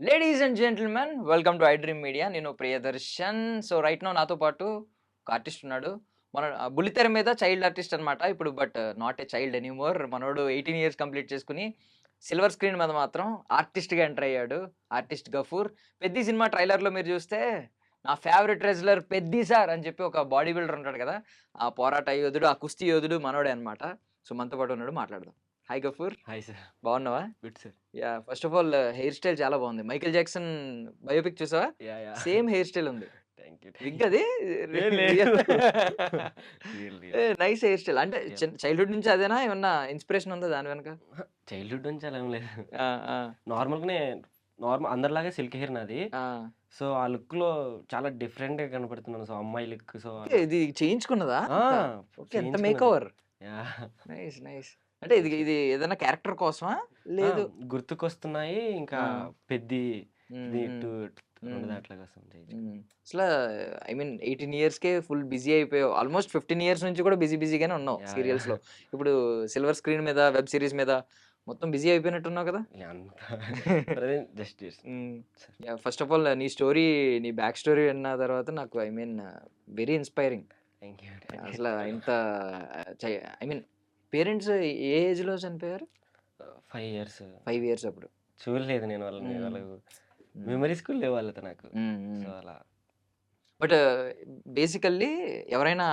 Ladies and gentlemen welcome to I dream media. నేను Priyadarshan. So right no నాతో పాటు ఒక ఆర్టిస్ట్ ఉన్నాడు. మన బుల్లితెర మీద చైల్డ్ ఆర్టిస్ట్ అనమాట. ఇప్పుడు but not a child anymore. మనోడు 18 ఇయర్స్ కంప్లీట్ చేసుకుని సిల్వర్ స్క్రీన్ మీద మాత్రం ఆర్టిస్ట్గా ఎంటర్ అయ్యాడు. ఆర్టిస్ట్ గఫూర్. పెద్ది సినిమా ట్రైలర్లో మీరు చూస్తే నా ఫేవరెట్ రెజ్లర్ పెద్ది సార్ అని చెప్పి ఒక బాడీ బిల్డర్ ఉంటాడు కదా, ఆ పోరాట యోధుడు, ఆ కుస్తీ యోధుడు మనోడే అనమాట. సో మనతో పాటు ఉన్నాడు, మాట్లాడదాం. Hi Gafoor, hi sir. బాగున్నావా? Good sir. Yeah! First of all hair style చాలా బాగుంది. 'మైకేల్ జాక్సన్' బయోపిక్ చూసావా? యాహ్! సేమ్ హెయిర్ స్టైల్ ఉంది. Thank you. విగ్ అది? ఏ రియల్. లేదు. Real. A nice hair style. అంటే యాహ్! చైల్డ్‌హుడ్ నుంచి అదేనా? ఏమన్నా ఇన్‌స్పిరేషన్ ఉందా దాని వెనక? చైల్డ్‌హుడ్ నుంచి అలా ఏం లేదు. ఆ! ఆ! నార్మల్‌గానే అందరిలాగే సిల్క్ హెయిర్ నాది. ఆ! సో, ఆ లుక్‌లో చాలా డిఫరెంట్‌గా కనపడుతున్నాను. సో, అమ్మాయి లుక్ ఓకే. ఇది చేయించుకున్నదా ఆ! అంతా? ఓకే. ఎంత చేయించుకున్నది. మేకోవర్. యాహ్! నైస్. నైస్. అంటే ఇది థాంక్ యూ. ఇది ఏదైనా క్యారెక్టర్ కోసమా? ఆ! లేదు. గుర్తుకొస్తున్నాయి. ఇంకా ఆ! పెద్ది హ్మ్. ఇది హ్మ్. 2 హ్మ్. దాంట్ల కోసం చేయించుకున్నా. హ్మ్. అసలా ఐ మీన్ 18 ఇయర్స్‌కే ఫుల్ బిజీ అయిపోయావు. ఆల్‌మోస్ట్ 15 ఇయర్స్ నుంచి కూడా బిజీగానే ఉన్నావు యాహ్! సీరియల్స్‌లో. ఇప్పుడు సిల్వర్ స్క్రీన్ మీద, వెబ్ సీరీస్ మీద మొత్తం బిజీ అయిపోయినట్టున్నావు కదా? అంత ప్రెజెంట్ జస్ట్ హ్మ్. Sir. Yeah! First of all నీ స్టోరీ, నీ బ్యాక్ స్టోరీ విన్న తర్వాత నాకు I mean very inspiring. Thank you. అసల ఇంత చై ఐ మీన్ పేరెంట్స్ ఏ ఏజ్‌లో చనిపోయారు? 5 ఇయర్స్. 5 ఇయర్స్ అప్పుడు. చూడలేదు నేను వాళ్ళని. హ్మ్. వాళ్ళు హ్మ్. మెమోరీస్ కూడా లేవు వాళ్ళతో నాకు. హ్మ్. సో, హ్మ్. అలా బట్ బేసికల్లీ ఎవరైనా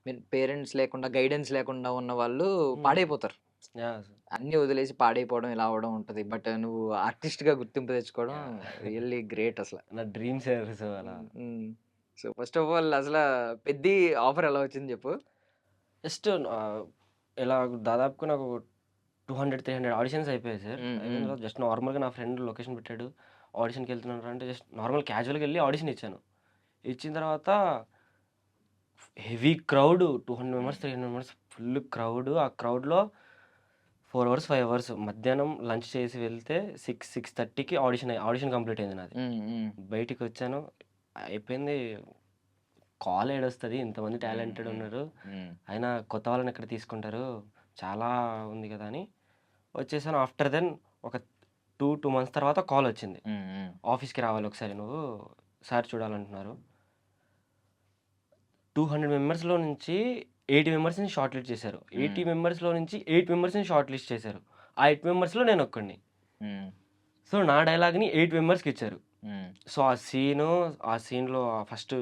మీన్ పేరెంట్స్ లేకుండా, గైడెన్స్ లేకుండా ఉన్నవాళ్ళు హ్మ్. పాడైపోతారు. యాహ్! అన్నీ వదిలేసి పాడైపోవడం ఇలా అవ్వడం ఉంటది. బట్ నువ్వు ఆర్టిస్ట్‌గా గుర్తింపు తెచ్చుకోవడం యాహ్! రియల్లీ గ్రేట్ అసల. నా డ్రీమ్ సార్. సో, అలా హ్మ్. హ్మ్. సో, ఫస్ట్ ఆఫ్ ఆల్ అసల 'పెద్ది' ఆఫర్ ఎలా వచ్చింది చెప్పు? జస్ట్ ఇలా దాదాపుగా నాకు 200, 300 ఆడిషన్స్ అయిపోయాయి సార్. హ్మ్. అయిపోయిన హ్మ్. తర్వాత జస్ట్ నార్మల్‌గా నా ఫ్రెండ్ లొకేషన్ పెట్టాడు. ఆడిషన్‌కెళ్తున్నానురా అంటే జస్ట్ నార్మల్ క్యాజువల్‌గా ఎళ్లి ఆడిషన్ ఇచ్చాను. ఇచ్చిన తర్వాత హెవీ క్రౌడ్ 200 హ్మ్. Members, 300 members full crowd. ఆ క్రౌడ్‌లో 4 అవర్స్, 5 అవర్స్ మధ్యాహ్నం లంచ్ చేసి వెళ్తే 6:30కి ఆడిషన్ కంప్లీట్ అయింది నాది. హ్మ్. హ్మ్. బయటికొచ్చాను. అయిపోయింది. కాల్ ఏడొస్తది. ఇంతమంది హ్మ్. టాలెంటెడ్ హ్మ్. ఉన్నారు. హ్మ్. అయినా కొత్త వాళ్ళని ఎక్కడ తీసుకుంటారు? చాలా ఉంది కదా! అని వచ్చేసాను. ఆఫ్టర్ దెన్ ఒక 2 మంత్స్ తర్వాత కాలొచ్చింది. హ్మ్. హ్మ్. ఆఫీస్‌కి రావాలి ఒకసారి నువ్వు. సార్ చూడాలంటున్నారు. 200 మెంబర్స్‌లో నుంచి 80 మెంబర్స్‌ని షార్ట్ లిస్ట్ చేశారు. హ్మ్. 80 మెంబర్స్‌లో నుంచి 8 మెంబర్స్‌ని షార్ట్ లిస్ట్ చేశారు. ఆ 8 మెంబర్స్‌లో నేనొక్కడిని. హ్మ్. సో, నా డైలాగ్‌ని 8 మెంబర్స్‌కిచ్చారు. హ్మ్. సో, ఆ సీన్‌లో ఫస్ట్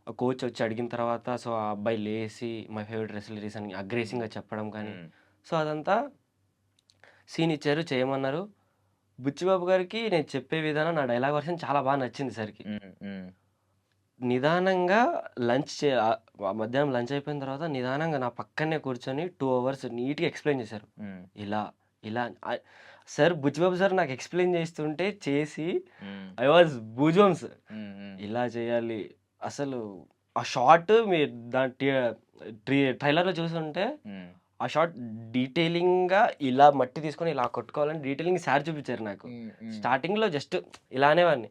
కోచొచ్చి అడిగిన తర్వాత సో, ఆ అబ్బాయి లేసి మై ఫేవరెట్ రెస్లర్ అని హ్మ్. అగ్రెసివ్‌గా చెప్పడం కానీ, హ్మ్. సో, అదంతా సీన్ ఇచ్చారు చేయమన్నారు. బుచ్చిబాబు గారికి నేను చెప్పే విధానం నా డైలాగ్ వర్షన్ చాలా నచ్చింది సార్‌కి. హ్మ్. హ్మ్. నిదానంగా మధ్యాహ్నం లంచ్ అయిపోయిన తర్వాత నిదానంగా నా పక్కనే కూర్చొని 2 అవర్స్ నీట్‌గా ఎక్స్‌ప్లెయిన్ చేశారు. హ్మ్. ఇలా, ఇలా సార్ బుచ్చిబాబు సార్ నాకు ఎక్స్‌ప్లెయిన్ చేస్తుంటే చేసి హ్మ్. I was goosebumps. హ్మ్. హ్మ్. ఇలా చేయాలి. అసలు ఆ షాట్ మీరు దాని ట్రైలర్‌లో చూసుంటే హ్మ్. ఆ షాట్ డీటెయిలింగ్‌గా ఇలా మట్టి తీసుకొని ఇలా కొట్టుకోవాలని డీటెయిలింగ్ సార్ చూపించారు నాకు. హ్మ్. హ్మ్. స్టార్టింగ్‌లో జస్ట్ ఇలా అనేవాడిని.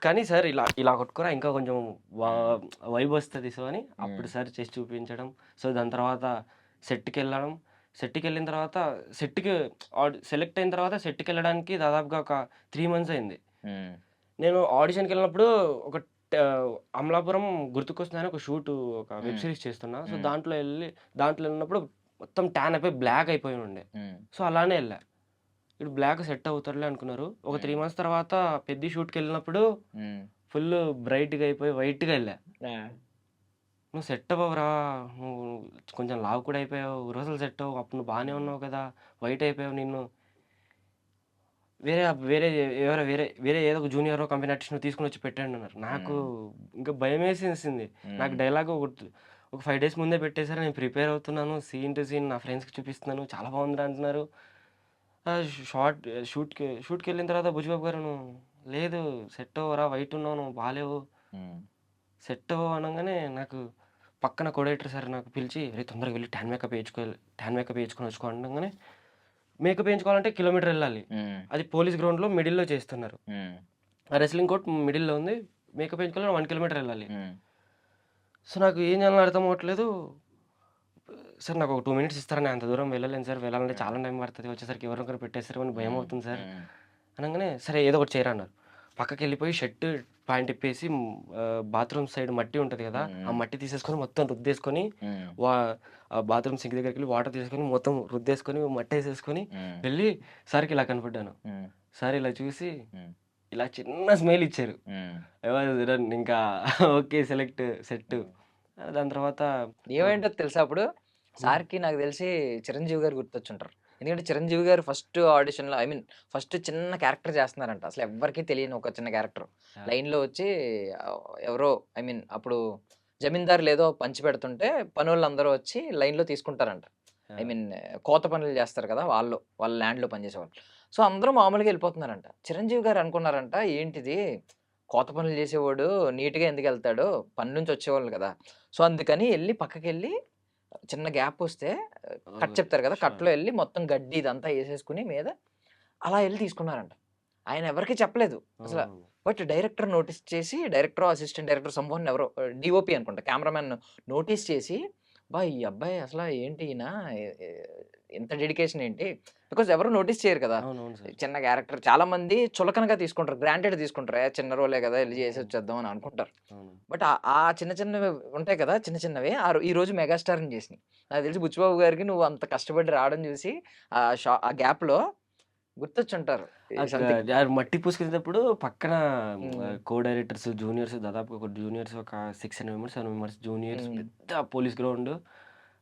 కానీ సార్ ఇలా ఇలా కొట్టుకోరా ఇంకా కొంచెం వా హ్మ్. వైబొస్తది సో, అని హ్మ్. అప్పుడు సార్ చేసి చూపించడం. సో, దాని తర్వాత సెట్‌కెళ్ళడం. సెట్‌కెళ్ళిన తర్వాత సెట్‌కి సెలెక్ట్ అయిన తర్వాత సెట్‌కెళ్ళడానికి దాదాపుగా ఒక 3 మంత్స్ అయింది. హ్మ్. నేను ఆడిషన్‌కెళ్ళినప్పుడు ఒక ట అమలాపురం 'గుర్తుకొస్తున్నాయని' ఒక ఒక వెబ్ హ్మ్. సిరీస్ చేస్తున్నా. సో, హ్మ్. దాంట్లో ఎళ్ళినప్పుడు మొత్తం టాన్ అయిపోయి బ్లాక్ అయిపోయి ఉండే. హ్మ్. సో, అలానే ఎళ్ళా. ఈడు బ్లాక్ సెట్ అవుతాడులే అనుకున్నారు. ఒక 3 హ్మ్. మంత్స్ తర్వాత పెద్ది షూట్‌కెళ్ళినప్పుడు హ్మ్. ఫుల్లు బ్రైట్‌గా అయిపోయి వైట్‌గా ఎళ్ళా. ఆ! "నువ్వు సెట్ అవ్వవురా! నువ్వు కొంచెం లావు కూడా అయిపోయావు. రోజులు సెట్ అవ్వవు. అప్పుడు నువ్వు బానే హ్మ్. ఉన్నావు కదా! వైట్ అయిపోయావు నిన్ను. వేరే వేరే ఎవరో వేరే ఏదో ఒక జూనియరో, కంపెనీ ఆర్టిస్ట్‌నో తీసుకొనొచ్చి పెట్టండి" అన్నారు. నాకు హ్మ్. ఇంకా భయమేసేసింది. నాకు హ్మ్. డైలాగ్ ఒక 5 డేస్ ముందే పెట్టేసారు. నేను ప్రిపేర్ అవుతున్నాను. సీన్ టు సీన్ నా ఫ్రెండ్స్‌కి చూపిస్తున్నాను. చాలా బాగుందిరా అంటున్నారు. షార్ట్ షూట్‌కెళ్ళిన తర్వాత బుచ్చిబాబు గారు "నువ్వు లేదు సెట్ అవ్వరా వైట్ ఉన్నావు. నువ్వు బాలేవు. హ్మ్. సెట్ అవ్వవు" అనంగానే నాకు పక్కన కోడైరెక్టర్ సార్ నాకు పిలిచి "అరేయ్! తొందరగా వెళ్లి టాన్ మేకప్ ఏయించుకొని వచ్చుకో" అనంగానే మేకప్ ఏయించుకోవాలంటే కిలోమీటర్ ఎళ్ళాలి. హ్మ్. అది పోలీస్ గ్రౌండ్‌లో మిడిల్‌లో చేస్తున్నారు. హ్మ్. ఆ రెజ్లింగ్ కోర్ట్ మిడిల్‌లో ఉంది. మేకప్ ఏయించుకోవాలంటే 1 కిలోమీటర్ ఎళ్ళాలి. హ్మ్. సో, నాకు ఏం చేయాలో అర్థం అవ్వట్లేదు. సార్ నాకు ఒక 2 మినిట్స్ ఇస్తారా? నేను అంత దూరం వెళ్ళలేను సార్. వెళ్ళాలంటే హ్మ్. చాలా టైం పడతది. వచ్చేసరికి ఎవరినో ఒకరిని పెట్టేస్తారేమో అని హ్మ్. భయమవుతుంది సార్. హ్మ్. అనగానే సరే ఏదో ఒకటి చేయరా అన్నారు. పక్కకి వెళ్ళిపోయి షర్ట్ ప్యాంట్ ఇప్పేసి బాత్రూమ్ సైడ్ మట్టి ఉంటుంది కదా, ఆ మట్టి తీసేసుకొని మొత్తం రుద్దేసుకొని వా బాత్రూమ్ సింక్ దగ్గరికి వెళ్ళి వాటర్ తీసుకొని మొత్తం రుద్దేసుకొని మట్టి వేసేసుకొని వెళ్ళి సార్కి ఇలా కనపడ్డాను. సార్ ఇలా చూసి ఇలా చిన్న స్మైల్ ఇచ్చారు. ఇంకా ఓకే సెలెక్ట్ సెట్. దాని తర్వాత ఏమైంటో తెలుసా అప్పుడు సార్కి నాకు తెలిసి చిరంజీవి గారు గుర్తొచ్చుంటారు. ఎందుకంటే చిరంజీవి గారు ఫస్ట్ ఆడిషన్లో ఐ మీన్ ఫస్ట్ చిన్న క్యారెక్టర్ చేస్తున్నారంట. అసలు ఎవ్వరికీ తెలియని ఒక చిన్న క్యారెక్టర్ లైన్లో వచ్చి ఆ, ఎవరో ఐ మీన్ అప్పుడు జమీందారు లేదో పంచి పెడుతుంటే పనులందరూ వచ్చి లైన్లో తీసుకుంటారంట. ఐ మీన్ కోత పనులు చేస్తారు కదా వాళ్ళ ల్యాండ్లో పనిచేసేవాళ్ళు. సో అందరూ మామూలుగా వెళ్ళిపోతున్నారంట. చిరంజీవి గారు అనుకున్నారంట ఏంటిది కోత పనులు చేసేవాడు నీట్‌గా ఎందుకు వెళ్తాడు? పని నుంచి వచ్చేవాళ్ళు కదా! సో అందుకని ఎళ్లి పక్కకెళ్ళి చిన్న గ్యాప్ వస్తే కట్ చెప్తారు కదా! కట్‌లో ఎళ్లి మొత్తం గడ్డి ఇదంతా ఏసేసుకొని మీద అలా ఎళ్లి తీసుకున్నారంట. ఆయన ఎవరికీ చెప్పలేదు అసల. బట్ డైరెక్టర్ నోటీస్ చేసి డైరెక్టరో, అసిస్టెంట్ డైరెక్టర్ సమ్‌వన్ ఎవరో డీఓపీ అనుకుంటా కెమెరామాన్ నోటీస్ చేసి ఈ అబ్బాయి అసల ఏంటి ఈయన ఎ ఎ ఇంత డెడికేషన్ ఏంటి? బికాజ్ ఎవరు నోటీస్ చేయరు కదా! అవునవును సార్. చిన్న క్యారెక్టర్ చాలా మంది చులకనగా తీసుకుంటారు. గ్రాంటెడ్ తీసుకుంటారు. చిన్న రోలే కదా! ఎళ్లి చేసి వచ్చేద్దాం అని అనుకుంటారు. అవును. బట్ ఆ చిన్న చిన్నవి ఉంటాయి కదా! చిన్న చిన్నవి ఈరోజు మెగాస్టార్‌ని చేసినాయి. నాకు తెలిసి బుచ్చిబాబు గారికి నువ్వు అంత కష్టపడి రావడం చూసి ఆ గ్యాప్‌లో గుర్తొచ్చుంటారు. మట్టి పూసుకునేటప్పుడు పక్కన హ్మ్. కో డైరెక్టర్స్, జూనియర్స్ దాదాపు ఒక జూనియర్స్ ఒక 6 మెంబర్స్, 7 మెంబర్స్ జూనియర్స్ హ్మ్. పెద్ద పోలీస్ గ్రౌండ్.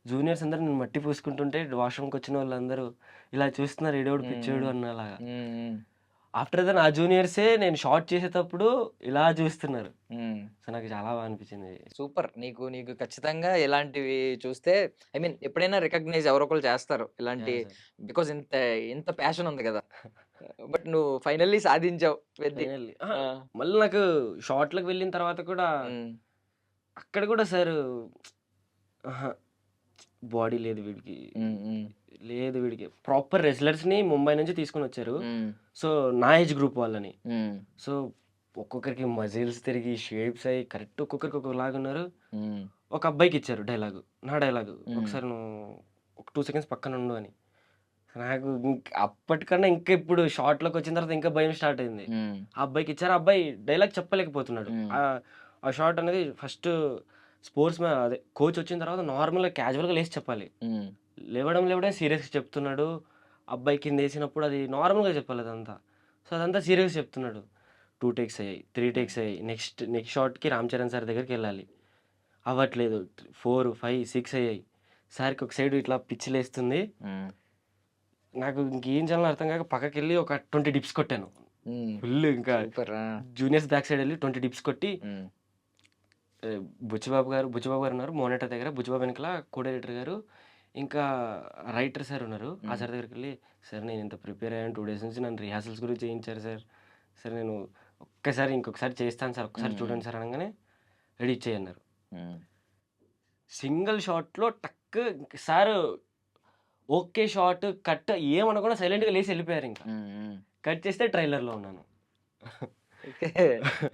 జూనియర్స్ అందరూ నేను మట్టి పూసుకుంటుంటే వాష్‌రూమ్‌కి వచ్చిన వాళ్ళందరూ ఇలా చూస్తున్నారు ఈడెవడు పిచ్చోడు హ్మ్. అన్నలాగా. హ్మ్. హ్మ్. ఆఫ్టర్ దెన్ ఆ జూనియర్సే నేను షాట్ చేసేటప్పుడు ఇలా చూస్తున్నారు. హ్మ్. సో నాకు చాలా బాగా అనిపించింది. సూపర్. నీకు ఖచ్చితంగా ఇలాంటివి చూస్తే ఐ మీన్ ఎప్పుడైనా రికగ్నైజ్ ఎవరో ఒకళ్ళు చేస్తారు. ఇలాంటి యాహ్! సార్. బికాజ్ ఇంత ప్యాషన్ ఉంది కదా! బట్ నువ్వు ఫైనల్లీ సాధించావు. ఫైనల్లీ అహా! ఆ! మళ్ళీ నాకు షాట్‌లోకి వెళ్ళిన తర్వాత కూడా హ్మ్. అక్కడ కూడా సారు అహా! బాడీ లేదు వీడికి. హ్మ్. హ్మ్. లేదు వీడికి. ప్రాపర్ రెజ్లర్స్‌ని ముంబై నుంచి తీసుకొనొచ్చారు. హ్మ్. సో, నా ఏజ్ గ్రూప్ వాళ్ళని. హ్మ్. సో, ఒక్కొక్కరికి మజిల్స్ తిరిగి, షేప్స్ అయ్యి కరెక్ట్ ఒక్కొక్కరికి ఒక్కొక్కలాగున్నారు. హ్మ్. ఒక అబ్బాయికిచ్చారు డైలాగు. నా డైలాగు. హ్మ్. ఒకసారి నువ్వు ఒక 2 సెకండ్స్ పక్కనుండు అని. నాకు అప్పటికన్నా ఇంకా ఇప్పుడు షాట్‌లోకొచ్చిన తర్వాత ఇంకా భయం స్టార్ట్ అయింది. హ్మ్. ఆ అబ్బాయికిచ్చారు. ఆ అబ్బాయి డైలాగ్ చెప్పలేకపోతున్నాడు. హ్మ్. ఆ షాట్ అనేది ఫస్ట్ స్పోర్ట్స్ మ్యాన్ అదే కోచ్ వచ్చిన తర్వాత నార్మల్‌గా క్యాజువల్‌గా లేసి చెప్పాలి. హ్మ్. లేవడం సీరియస్‌గా చెప్తున్నాడు. అబ్బాయి కిందేసినప్పుడు అది నార్మల్‌గా చెప్పాలి అదంతా. సో, అదంతా సీరియస్‌గా చెప్తున్నాడు. 2 టేక్స్ అయ్యాయి. 3 హ్మ్. టేక్స్ అయ్యాయి. నెక్స్ట్ షాట్‌కి రామ్ చరణ్ సార్ దగ్గరికెళ్ళాలి. అవ్వట్లేదు. 4, 5, 6 అయ్యాయి. సార్‌కి ఒక సైడ్ ఇట్లా పిచ్చిలేస్తుంది. హ్మ్. నాకు ఇంకేం చేయాలో అర్థం కాక పక్కకెళ్ళి ఒక 20 డిప్స్ కొట్టాను. హ్మ్. ఫుల్ ఇంకా సూపర్. ఆ! జూనియర్స్ బ్యాక్ సైడ్ ఎళ్లి 20 డిప్స్ కొట్టి హ్మ్. బుచ్చిబాబు గారు ఉన్నారు మానిటర్ దగ్గర. బుచ్చిబాబు వెనకాల కో డైరెక్టర్ గారు, ఇంకా రైటర్ సార్ ఉన్నారు. ఆ హ్మ్. సార్ దగ్గరికెళ్ళి, "సార్ నేను ఇంత ప్రిపేర్ అయ్యాను 2 డేస్ నుంచి నన్ను రిహార్సల్స్ కూడా చేయించారు సార్. సార్ నేను ఇంకొకసారి చేస్తాను సార్. ఒక్కసారి హ్మ్. హ్మ్. చూడండి సార్" అనంగానే, "రెడీ ఇచ్చేయి" అన్నారు. హ్మ్. సింగిల్ షాట్‌లో టక్ సారు ఓకే షాట్, కట్ ఏమనకుండా సైలెంట్‌గా లేసి ఎళ్ళిపోయారింక. హ్మ్. హ్మ్. కట్ చేస్తే ట్రైలర్‌లో ఉన్నాను. ఓకే.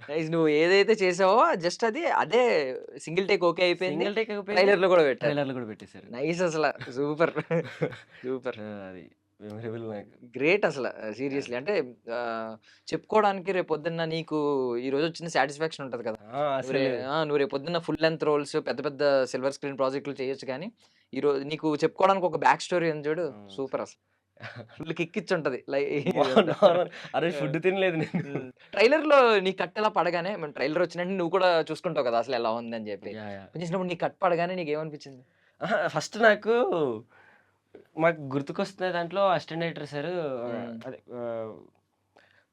నైస్. నువ్వు ఏదైతే చేసావో జస్ట్ అదే సింగిల్ టేక్ ఓకే అయిపోయింది. సింగిల్ టేక్ అయిపోయింది. ట్రైలర్‌లో కూడా పెట్టారు. ట్రైలర్‌లో కూడా పెట్టేసారు. నైస్ అసల. సూపర్. సూపర్. అది మెమరబుల్ నాకు. గ్రేట్ అసల. యాహ్! సీరియస్‌లీ. అంటే చెప్పుకోవడానికి రేపొద్దున్న నీకు ఈరోజొచ్చిన సాటిస్ఫాక్షన్ ఉంటది కదా! ఆ! అసలు నువ్వు రేపొద్దున్న ఫుల్ లెంగ్త్ రోల్స్ పెద్ద పెద్ద సిల్వర్ స్క్రీన్ ప్రాజెక్ట్‌లు చేయొచ్చు గానీ, ఈరోజు నీకు చెప్పుకోవడానికి ఒక బ్యాక్ స్టోరీ ఉంది చూడు. అవును. సూపర్ అసల. ఫుల్ కిక్ ఇచ్చుంటది. ఇదంతా. నార్మల్ ఆ రోజు ఆ! ఫుడ్ తినలేదు నేను. హ్మ్. ట్రైలర్‌లో నీ కట్ ఎలా పడగానే ట్రైలర్ వచ్చిన వెంటనే నువ్వు కూడా చూసుకుంటావు కదా! అసలు ఎలా ఉందని చెప్పి. యాహ్! చూసినప్పుడు నీ కట్ పడగానే నీకేమనిపించింది? అహా! ఫస్ట్ నాకు మాకు గుర్తుకొస్తున్న దాంట్లో అసిస్టెంట్ డైరెక్టర్ సారు హ్మ్. అదే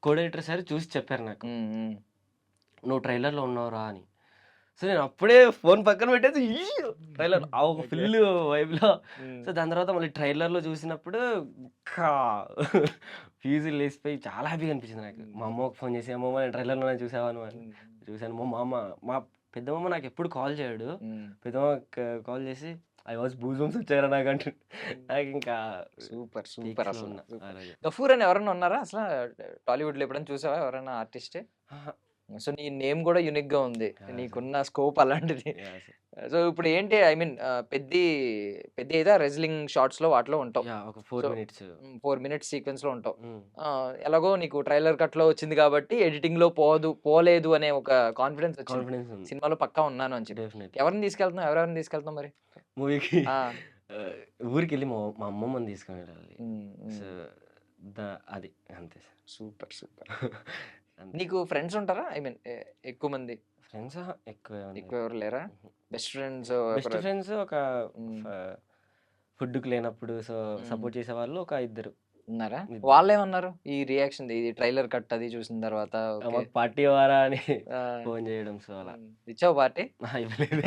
కో డైరెక్టర్ సార్ చూసి చెప్పారు నాకు. హ్మ్. హ్మ్. "నువ్వు ట్రైలర్‌లో ఉన్నావురా" అని. సో, నేను అప్పుడే ఫోన్ పక్కన పెట్టేసి ట్రైలర్ ఆ ఒక ఓకే. ఫుల్ వైబ్‌లో. హ్మ్. సో, దాని తర్వాత మళ్ళీ ట్రైలర్‌లో చూసినప్పుడు ఇంకా ఫీజులు లేసిపోయి చాలా హ్యాపీగా అనిపించింది నాకు. మా హ్మ్. అమ్మకి ఫోన్ చేసి, "అమ్మమ్మ నేను ట్రైలర్‌లోనే చూసావా నువ్వు" అని. హ్మ్. చూసాను. మా పెద్దమ్మమ్మ నాకెప్పుడు కాల్ చేయడు. హ్మ్. పెద్దమ్మ కాల్ చేసి, "ఐ వాస్ గూస్ బంప్స్ వచ్చాయిరా నాకు" అంటుంది. హ్మ్. నాకింకా సూపర్. సూపర్ పీక్స్‌లో అసల. ఉన్నా ఆ సూపర్. రోజు. 'గఫూర్' అని ఎవరన్నా ఉన్నారా అసల టాలీవుడ్‌లో ఎప్పుడైనా చూసావా ఎవరైనా ఆర్టిస్ట్? అహా! సో, నీ నేమ్ గూడా యూనిక్‌గా ఉంది. యాహ్! సార్. నీకున్న స్కోప్ అలాంటిది. యాహ్! సార్. సో, ఇప్పుడు ఏంటి ఐ మీన్ పెద్ది అయితే రెజ్లింగ్ షాట్స్‌లో వాటిలో ఉంటావు. యాహ్! ఒక సో 4 మినిట్స్. 4 మినిట్స్ సీక్వెన్స్‌లో ఉంటావు. హ్మ్. ఎలాగో నీకు ట్రైలర్ కట్‌లో వచ్చింది కాబట్టి ఎడిటింగ్‌లో పోలేదు అనే ఒక కాన్ఫిడెన్స్ వచ్చింది. కాన్ఫిడెన్స్ ఉంది. సినిమాలో పక్కా ఉన్నాను అని చెప్పి. డెఫినెట్‌లీ. ఎవరిని తీసుకెళ్తున్నావు? ఎవరెవరిని తీసుకెళ్తున్నావు మరి? మూవీకి ఆ! ఊరికెళ్ళి మా అమ్మమ్మని తీసుకొని వెళ్ళాలి. హ్మ్. సో, హ్మ్. ద అది అంతే సార్. సూపర్. సూపర్. అంతే. నీకు ఫ్రెండ్స్ ఉంటారా? ఐ మీన్ ఎక్కువ మంది. ఫ్రెండ్స్ ఎక్కువ ఏం ఎక్కువ లేరు. ఎవరు లేరా? హుహు. బెస్ట్ ఫ్రెండ్స్ బెస్ట్ ఫ్రెండ్స్ ఒక హ్మ్. ఫ ఫుడ్‌కి లేనప్పుడు హ్మ్. సపోర్ట్ చేసేవాళ్ళు ఒక ఇద్దరు. ఉన్నారా? ఇద్దరు. వాళ్ళేమన్నారు? ఈ రియాక్షన్ ఇది ట్రైలర్ కట్ అది చూసిన తర్వాత ఓకే. మాకు పార్టీ ఇవ్వరా అని ఆ! ఫోన్ చేయడం. సో, అలా. ఇచ్చావా పార్టీ? ఇవ్వలేదు.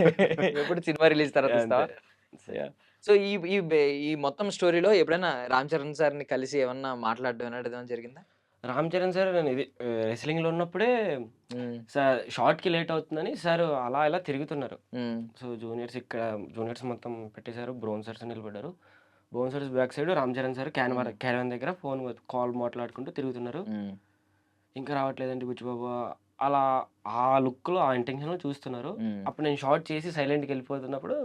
ఎప్పుడు సినిమా రిలీజ్ తర్వాత ఇస్తావా? అంతే. So, yeah! సో, ఈ ఈ ఈ మొత్తం స్టోరీలో ఎప్పుడైనా 'రామ్ చరణ్' సార్‌ని కలిసి ఏమన్నా మాట్లాడడం అనేది ఏమైనా జరిగిందా? రామ్ చరణ్ సార్ నేను ఇది రెస్లింగ్‌లో ఉన్నప్పుడే హ్మ్. సార్ షాట్‌కి లేట్ అవుతుందని సార్ అలా ఇలా తిరుగుతున్నారు. హ్మ్. సో, జూనియర్స్ మొత్తం పెట్టేసారు. బ్రౌన్సర్స్ నిలబడ్డారు. Bouncers back side Ram Charan sir హ్మ్. క్యారవాన్ దగ్గర కాల్ మాట్లాడుకుంటూ తిరుగుతున్నారు. హ్మ్. ఇంకా రావట్లేదండి బుచ్చిబాబు అలా ఆ లుక్‌లో, ఆ ఇంటెన్షన్‌లో చూస్తున్నారు. హ్మ్. అప్పుడు నేను షాట్ చేసి సైలెంట్‌గెళ్ళిపోతున్నప్పుడు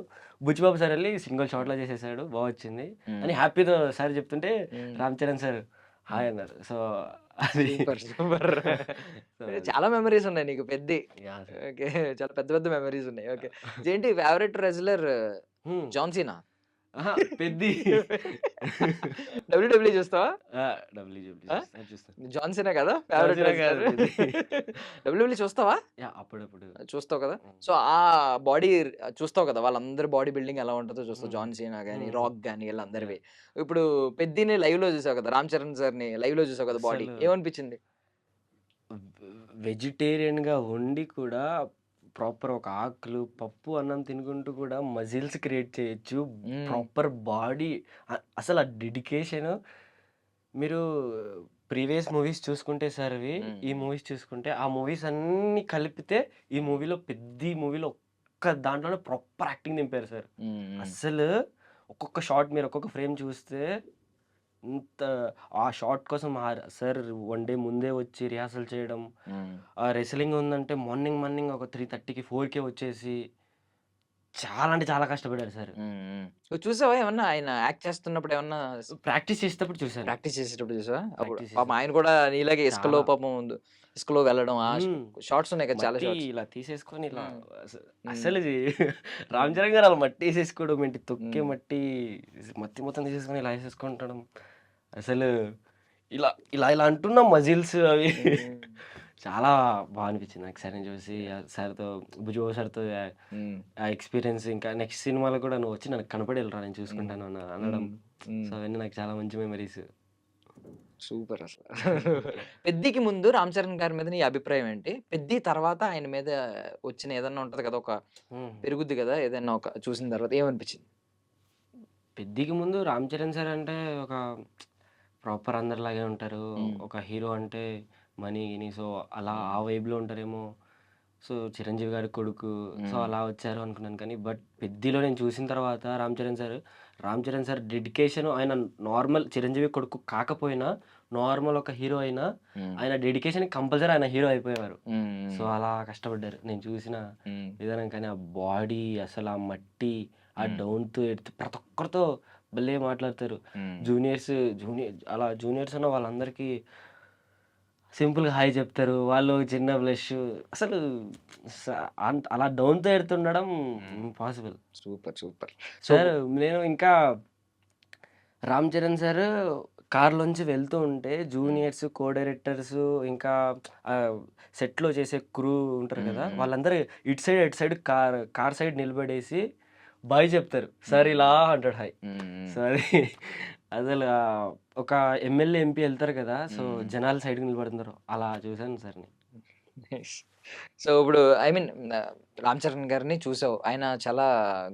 బుచ్చిబాబు సార్ ఎళ్లి సింగిల్ షాట్‌లో చేసేసాడు. వచ్చింది హ్మ్. అని హ్యాపీతో సార్ చెప్తుంటే హ్మ్. రామ్ చరణ్ సార్ హ్మ్. హాయ్ అన్నారు. సో, అది సూపర్. సూపర్. సో, అది. చాలా మెమోరీస్ ఉన్నాయి నీకు పెద్ది. యాహ్! సార్. ఓకే. చాలా పెద్ద పెద్ద మెమోరీస్ ఉన్నాయి. ఓకే. ఏంటి favourite wrestler hmm. John Cena? అహా! పెద్ది. డబ్ల్యూడబ్ల్యూ చూస్తావా? ఆ! డబ్ల్యూడబ్ల్యూ ఆ? చూస్తాను. జాన్ సీనా కదా జాన్ ఫేవరెట్ సీనా కాదు రెజ్లర్? పెద్ది. డబ్ల్యూడబ్ల్యూ చూస్తావా? యాహ్! అప్పుడప్పుడు. చూస్తావు కదా! హ్మ్. సో, ఆ బాడీ చూస్తావు కదా! వాళ్ళందరి బాడీ బిల్డింగ్ ఎలా ఉంటదో చూస్తావు. హ్మ్. జాన్ సీనా గాని, హ్మ్. రాక్ గాని ఈళ్ళందరివి. యాహ్! ఇప్పుడు 'పెద్దిని' లైవ్‌లో చూసావు కదా! 'రామ్ చరణ్' సార్‌ని లైవ్‌లో చూసావు కదా బాడీ. అసలు ఏమనిపించింది? వెజిటేరియన్‌గా వండి కూడా ప్రాపర్ ఒక ఆకులు, పప్పు, అన్నం తినుకుంటూ కూడా మజిల్స్ క్రియేట్ చేయొచ్చు. హ్మ్. ప్రాపర్ బాడీ అసలు ఆ డెడికేషను మీరు ప్రీవియస్ మూవీస్ చూసుకుంటే సార్‌వి, ఈ హ్మ్. మూవీస్ చూసుకుంటే, ఆ మూవీస్ అన్నీ కలిపితే ఈ హ్మ్. మూవీలో 'పెద్ది' మూవీలో ఒక్క దాంట్లోనే ప్రాపర్ యాక్టింగ్ దింపారు సార్. హ్మ్. హ్మ్. అస్సలు ఒక్కొక్క షాట్ మీరు ఒక్కొక్క ఫ్రేమ్ చూస్తే ఇంత ఆ షాట్ కోసం సార్ వన్ డే ముందే వచ్చి రిహార్సల్ చేయడం. హ్మ్. రెస్లింగ్ ఉందంటే మార్నింగ్ ఒక 3:30కి, 4కే వచ్చేసి చాలా అంటే చాలా కష్టపడారు సార్. హ్మ్. హ్మ్. నువ్వు చూసావా ఏమన్నా ఆయన యాక్ట్ చేస్తున్నప్పుడు ఏమన్నా ప్రాక్టీస్ చేసేటప్పుడు చూసాను. ప్రాక్టీస్ చేసేటప్పుడు చూసావా? అప్పుడు ప్రాక్టీస్ పాపం ఆయన చేసేటప్పుడు. కూడా నీలాగే ఇసుకలో చాలా. పాపం ఇసుకలో వెళ్ళడం హ్మ్. షార్ట్స్ ఉన్నాయి కదా! చాలా మట్టి షార్ట్స్. ఇలా తీసేసుకొని ఇలా హ్మ్. అస హ్మ్. అసలిది రామ్ హ్మ్. చరణ్ గారు అలా మట్టి ఏసేసుకోవడం ఏంటి, తొక్కే హ్మ్. మట్టి మొత్తం తీసేసుకొని ఇలా ఏసేసుకుంటడం. అసలు ఇలా ఇలా ఇలా అంటున్న మజిల్స్ అవి హ్మ్. చాలా అనిపించింది నాకు సార్‌ని చూసి. సార్‌తో భుజబల్ సార్‌తో హ్మ్. ఆ ఎక్స్‌పీరియన్స్ ఇంకా నెక్స్ట్ సినిమాలో కూడా నువ్వొచ్చి నాకు కనపడి ఎళ్ళిరా నేను హ్మ్. చూసుకుంటాను అనడం. హ్మ్. హ్మ్. సో, అవన్నీ నాకు చాలా మంచి మెమోరీస్. సూపర్ అసల. 'పెద్దికి' ముందు 'రామ్ చరణ్' గారి మీద నీ అభిప్రాయం ఏంటి? 'పెద్ది' తర్వాత ఆయన మీద వచ్చిన ఏదన్నా ఉంటది కదా! ఒక హ్మ్. పెరుగుద్ది కదా! ఏదన్నా ఒక చూసిన తర్వాత ఏమనిపించింది? పెద్దికి ముందు 'రామ్ చరణ్' సార్ అంటే ఒక ప్రాపర్ అందరిలాగే ఉంటారు. హ్మ్. ఒక హీరో అంటే మనీ, గినీ సో, అలా హ్మ్. ఆ వైబ్‌లో ఉంటారేమో. సో, చిరంజీవి గారి కొడుకు. సో, హ్మ్. అలా వచ్చారు అనుకున్నాను. కానీ బట్ 'పెద్దిలో' నేను చూసిన తర్వాత రామ్ చరణ్ సార్ డెడికేషన్ ఆయన నార్మల్ చిరంజీవి కొడుకు కాకపోయినా, నార్మల్ ఒక హీరో అయినా, హ్మ్. ఆయన డెడికేషన్‌కి కంపల్సరీ ఆయన హీరో అయిపోయేవారు. సో, హ్మ్. అలా కష్టపడ్డారు. నేను చూసిన హ్మ్. విధానం కానీ, ఆ బాడీ అసలు ఆ మట్టి, ఆ హ్మ్. డౌన్ టు ఎర్త్ ప్రతి ఒక్కరితో భలే మాట్లాడతారు. హ్మ్. జూనియర్స్ అన్న వాళ్ళందరికీ సింపుల్‌గా హాయ్ చెప్తారు. వాళ్ళు చిన్న బ్లష్ అసలు స అలా డౌన్ టు ఎర్త్ ఉండడం హ్మ్. Impossible. Super. Super. So sir నేను ఇంకా 'రామ్ చరణ్' సార్ కార్‌లోంచి వెళ్తూ ఉంటే హ్మ్. జూనియర్స్, కో డైరెక్టర్స్ ఇంకా ఆహ్, సెట్‌లో చేసే క్రూ ఉంటారు హ్మ్. కదా! హ్మ్. వాళ్ళందరూ ఇటు సైడ్, అటు సైడ్ కార్ సైడ్ నిలబడేసి బాయ్ చెప్తారు. సార్ హ్మ్. ఇలా అంటాడు హాయ్. హ్మ్. హ్మ్. సో, అది అసలు ఒక ఎమ్మెల్యే, ఎంపీ ఎళ్తారు కదా! సో, హ్మ్. జనాలు సైడ్‌కి నిలబడుతుంటారు. అలా చూసాను సార్‌ని. నైస్. సో, ఇప్పుడు ఐ మీన్ 'రామ్ చరణ్' గారిని చూసావు. ఆయన చాలా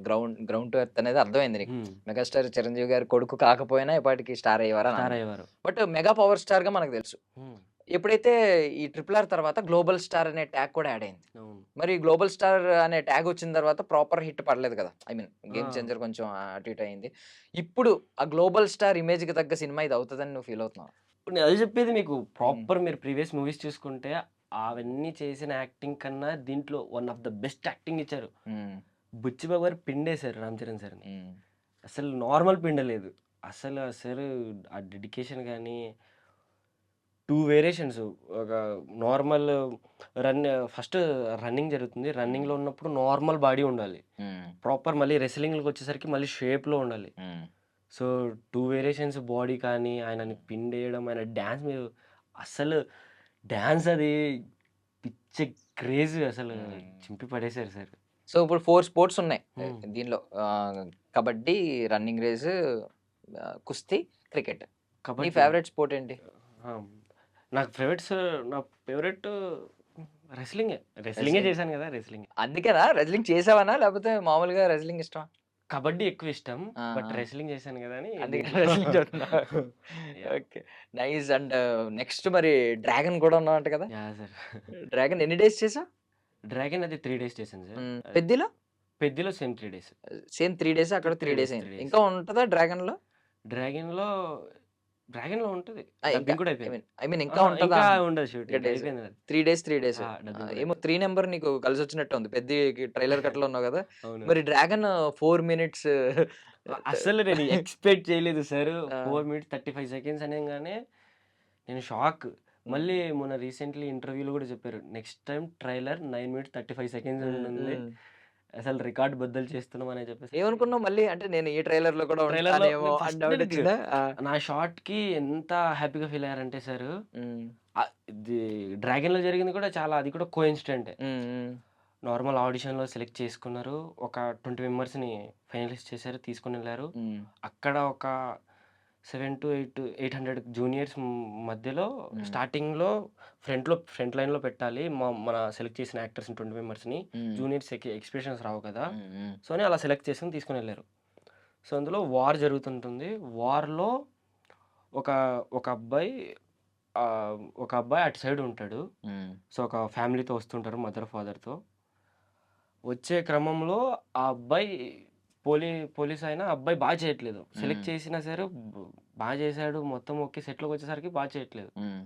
గ్రౌండ్ టు ఎర్త్ అనేది అర్థమైంది నీకు. హ్మ్. మెగాస్టార్ చిరంజీవి గారి కొడుకు కాకపోయినా ఈ పాటికి స్టార్ అయ్యేవారని స్టార్ అన్నావు. అయ్యేవారు. బట్ మెగా పవర్ స్టార్‌గా మనకు తెలుసు. హ్మ్. ఎప్పుడైతే ఈ 'ట్రిపుల్ ఆర్' తర్వాత గ్లోబల్ స్టార్ అనే ట్యాగ్ కూడా యాడ్ అయింది. అవును. మరి గ్లోబల్ స్టార్ అనే ట్యాగ్ వచ్చిన తర్వాత ప్రాపర్ హిట్ పడలేదు కదా! ఐ మీన్ ఆ! గేమ్ చేంజర్ కొంచెం అటు ఇటు అయింది. ఇప్పుడు ఆ గ్లోబల్ స్టార్ ఇమేజ్‌కి తగ్గ సినిమా ఇది అవుతదని నువ్వు ఫీల్ అవుతున్నావా? ఇప్పుడు నేను అదే చెప్పేది మీకు. హ్మ్. ప్రాపర్ మీరు ప్రీవియస్ మూవీస్ చూసుకుంటే అవన్నీ చేసిన యాక్టింగ్ కన్నా దీంట్లో one of the best acting ఇచ్చారు. హ్మ్. బుచ్చిబాబు గారు పిండేశారు రామ్ చరణ్ సార్‌ని. హ్మ్. అసలు నార్మల్ పిండలేదు. అసలు ఆ డెడికేషన్ గాని 2 వేరియేషన్స్ ఒక నార్మల్ రన్ ఫస్ట్ రన్నింగ్ జరుగుతుంది. రన్నింగ్‌లో ఉన్నప్పుడు నార్మల్ బాడీ ఉండాలి. హ్మ్. ప్రాపర్ మళ్ళీ రెస్లింగ్‌లోకొచ్చేసరికి మళ్ళీ షేప్‌లో ఉండాలి. హ్మ్. సో 2 వేరియేషన్స్ బాడీ కానీ, ఆయనని పిండేయడం, ఆయన డాన్స్ మీరు అస్సలు డాన్స్ అది పిచ్చి క్రేజ్ అసలు హ్మ్. చింపి పడేశారు సార్. సో ఇప్పుడు 4 స్పోర్ట్స్ ఉన్నాయి దీనిలో. కబడ్డీ, రన్నింగ్ రేస్, కుస్తీ, క్రికెట్. నీ కబడ్డీ ఫేవరెట్ స్పోర్ట్ ఏంటి? ఆ! నాకు నా ఫేవరెట్ రెస్లింగే. రెస్లింగే రెజ్లింగ్. చేశాను గదా! రెస్లింగే. అందుకేనా రెజ్లింగ్ చేసావనా? లేకపోతే మామూలుగా రెజ్లింగ్ ఇష్టమా? కబడ్డీ ఎక్కువ ఇష్టం. ఆ! బట్ ఆ! రెస్లింగ్ చేశాను గదా! అని అందుకే దీంట్లో రెజ్లింగ్ చెప్తున్నావా? Yeah! Okay. Nice. And next మరి డ్రాగన్ కూడా ఉన్నావంట కదా! యాహ్! సార్. డ్రాగన్ ఎన్ని డేస్ చేసావు? డ్రాగన్ అది 3 డేస్ చేశాను సార్. పెద్దిలో? పెద్దిలో సేమ్ 3 డేస్. సేమ్ 3 డేస్, అక్కడ 3 3 డేస్ డేస్, అయింది. 3 డేస్. ఇంకా ఉంటదా డ్రాగన్‌లో? డ్రాగన్‌లో డ్రాగన్‌లో ఉంటది. ఇంకా డబ్బింగ్ కూడా ఐ అయిపోయింది. మీన్ ఐ మీన్ ఇంకా అహా! ఉంటదా ఇంకా అన్నా? ఉండదు ఇంకా షూటింగ్. డేస్. అయిపోయింది అది. 3 డేస్, 3 డేస్. డబ్బింగ్ కూడా ఏమో అయిపోయింది. 3 నంబర్ నీకు కలిసొచ్చినట్టే ఉంది. పెద్దికి ట్రైలర్ కట్‌లో ఉన్నావు కదా! అవును. మరి డ్రాగన్ 4 మినిట్స్ అస్సలు నేను ఎక్స్‌పెక్ట్ చేయలేదు సార్. ఆ! 4 మినిట్స్ 35 సెకండ్స్ అనంగానే నేను షాక్. హ్మ్. మళ్ళీ మొన్న రీసెంట్‌లీ ఇంటర్వ్యూలో గూడా చెప్పారు. Next time trailer 9 minutes 35 seconds హ్మ్. ఉంటుంది. హ్మ్. అసలు రికార్డ్ బద్దలు చేస్తున్నాం అని చెప్పేసరికి ఏమనుకున్నావు మళ్ళీ? అంటే నేను ఈ ట్రైలర్‌లో కూడా ట్రైలర్‌లో ఉంటానేమో నేను అని ఫస్ట్ డౌట్ వచ్చిందా? ఆ! నా షాట్‌కి ఎంత హ్యాపీగా ఫీల్ అయ్యారంటే సారు హ్మ్. ఇది 'డ్రాగన్‌లో' జరిగింది కూడా చాలా అది కూడా కోయిన్సిడెంటే. హ్మ్. హ్మ్. నార్మల్ ఆడిషన్‌లో సెలెక్ట్ చేసుకున్నారు. ఒక 20 మెంబర్స్‌ని ఫైనలిస్ట్ చేశారు. తీసుకొనెళ్లారు. హ్మ్. అక్కడ ఒక 800 జూనియర్స్ మధ్యలో హ్మ్. స్టార్టింగ్‌లో ఫ్రంట్ లైన్‌లో పెట్టాలి. మన సెలెక్ట్ చేసిన యాక్టర్స్‌ని 20 మెంబర్స్‌ని. హ్మ్. జూనియర్స్‌కి ఎక్స్‌ప్రెషన్స్ రావు కదా! హ్మ్. హ్మ్. సో, అని అలా సెలెక్ట్ చేసుకొని తీసుకొనెళ్లారు. సో, అందులో వార్ జరుగుతుంటుంది. వార్‌లో ఒక ఒక అబ్బాయి ఒక అబ్బాయి అటు సైడ్ ఉంటాడు. హ్మ్. సో, ఒక ఫ్యామిలీతో వస్తుంటారు మదర్, ఫాదర్‌తో. వచ్చే క్రమంలో ఆ అబ్బాయి పోలీస్ అయినా అబ్బాయి చేయట్లేదు. హ్మ్. సెలెక్ట్ చేసినా సరే చేశాడు. మొత్తం ఓకే. సెట్‌లోకొచ్చేసరికి చేయట్లేదు. హ్మ్.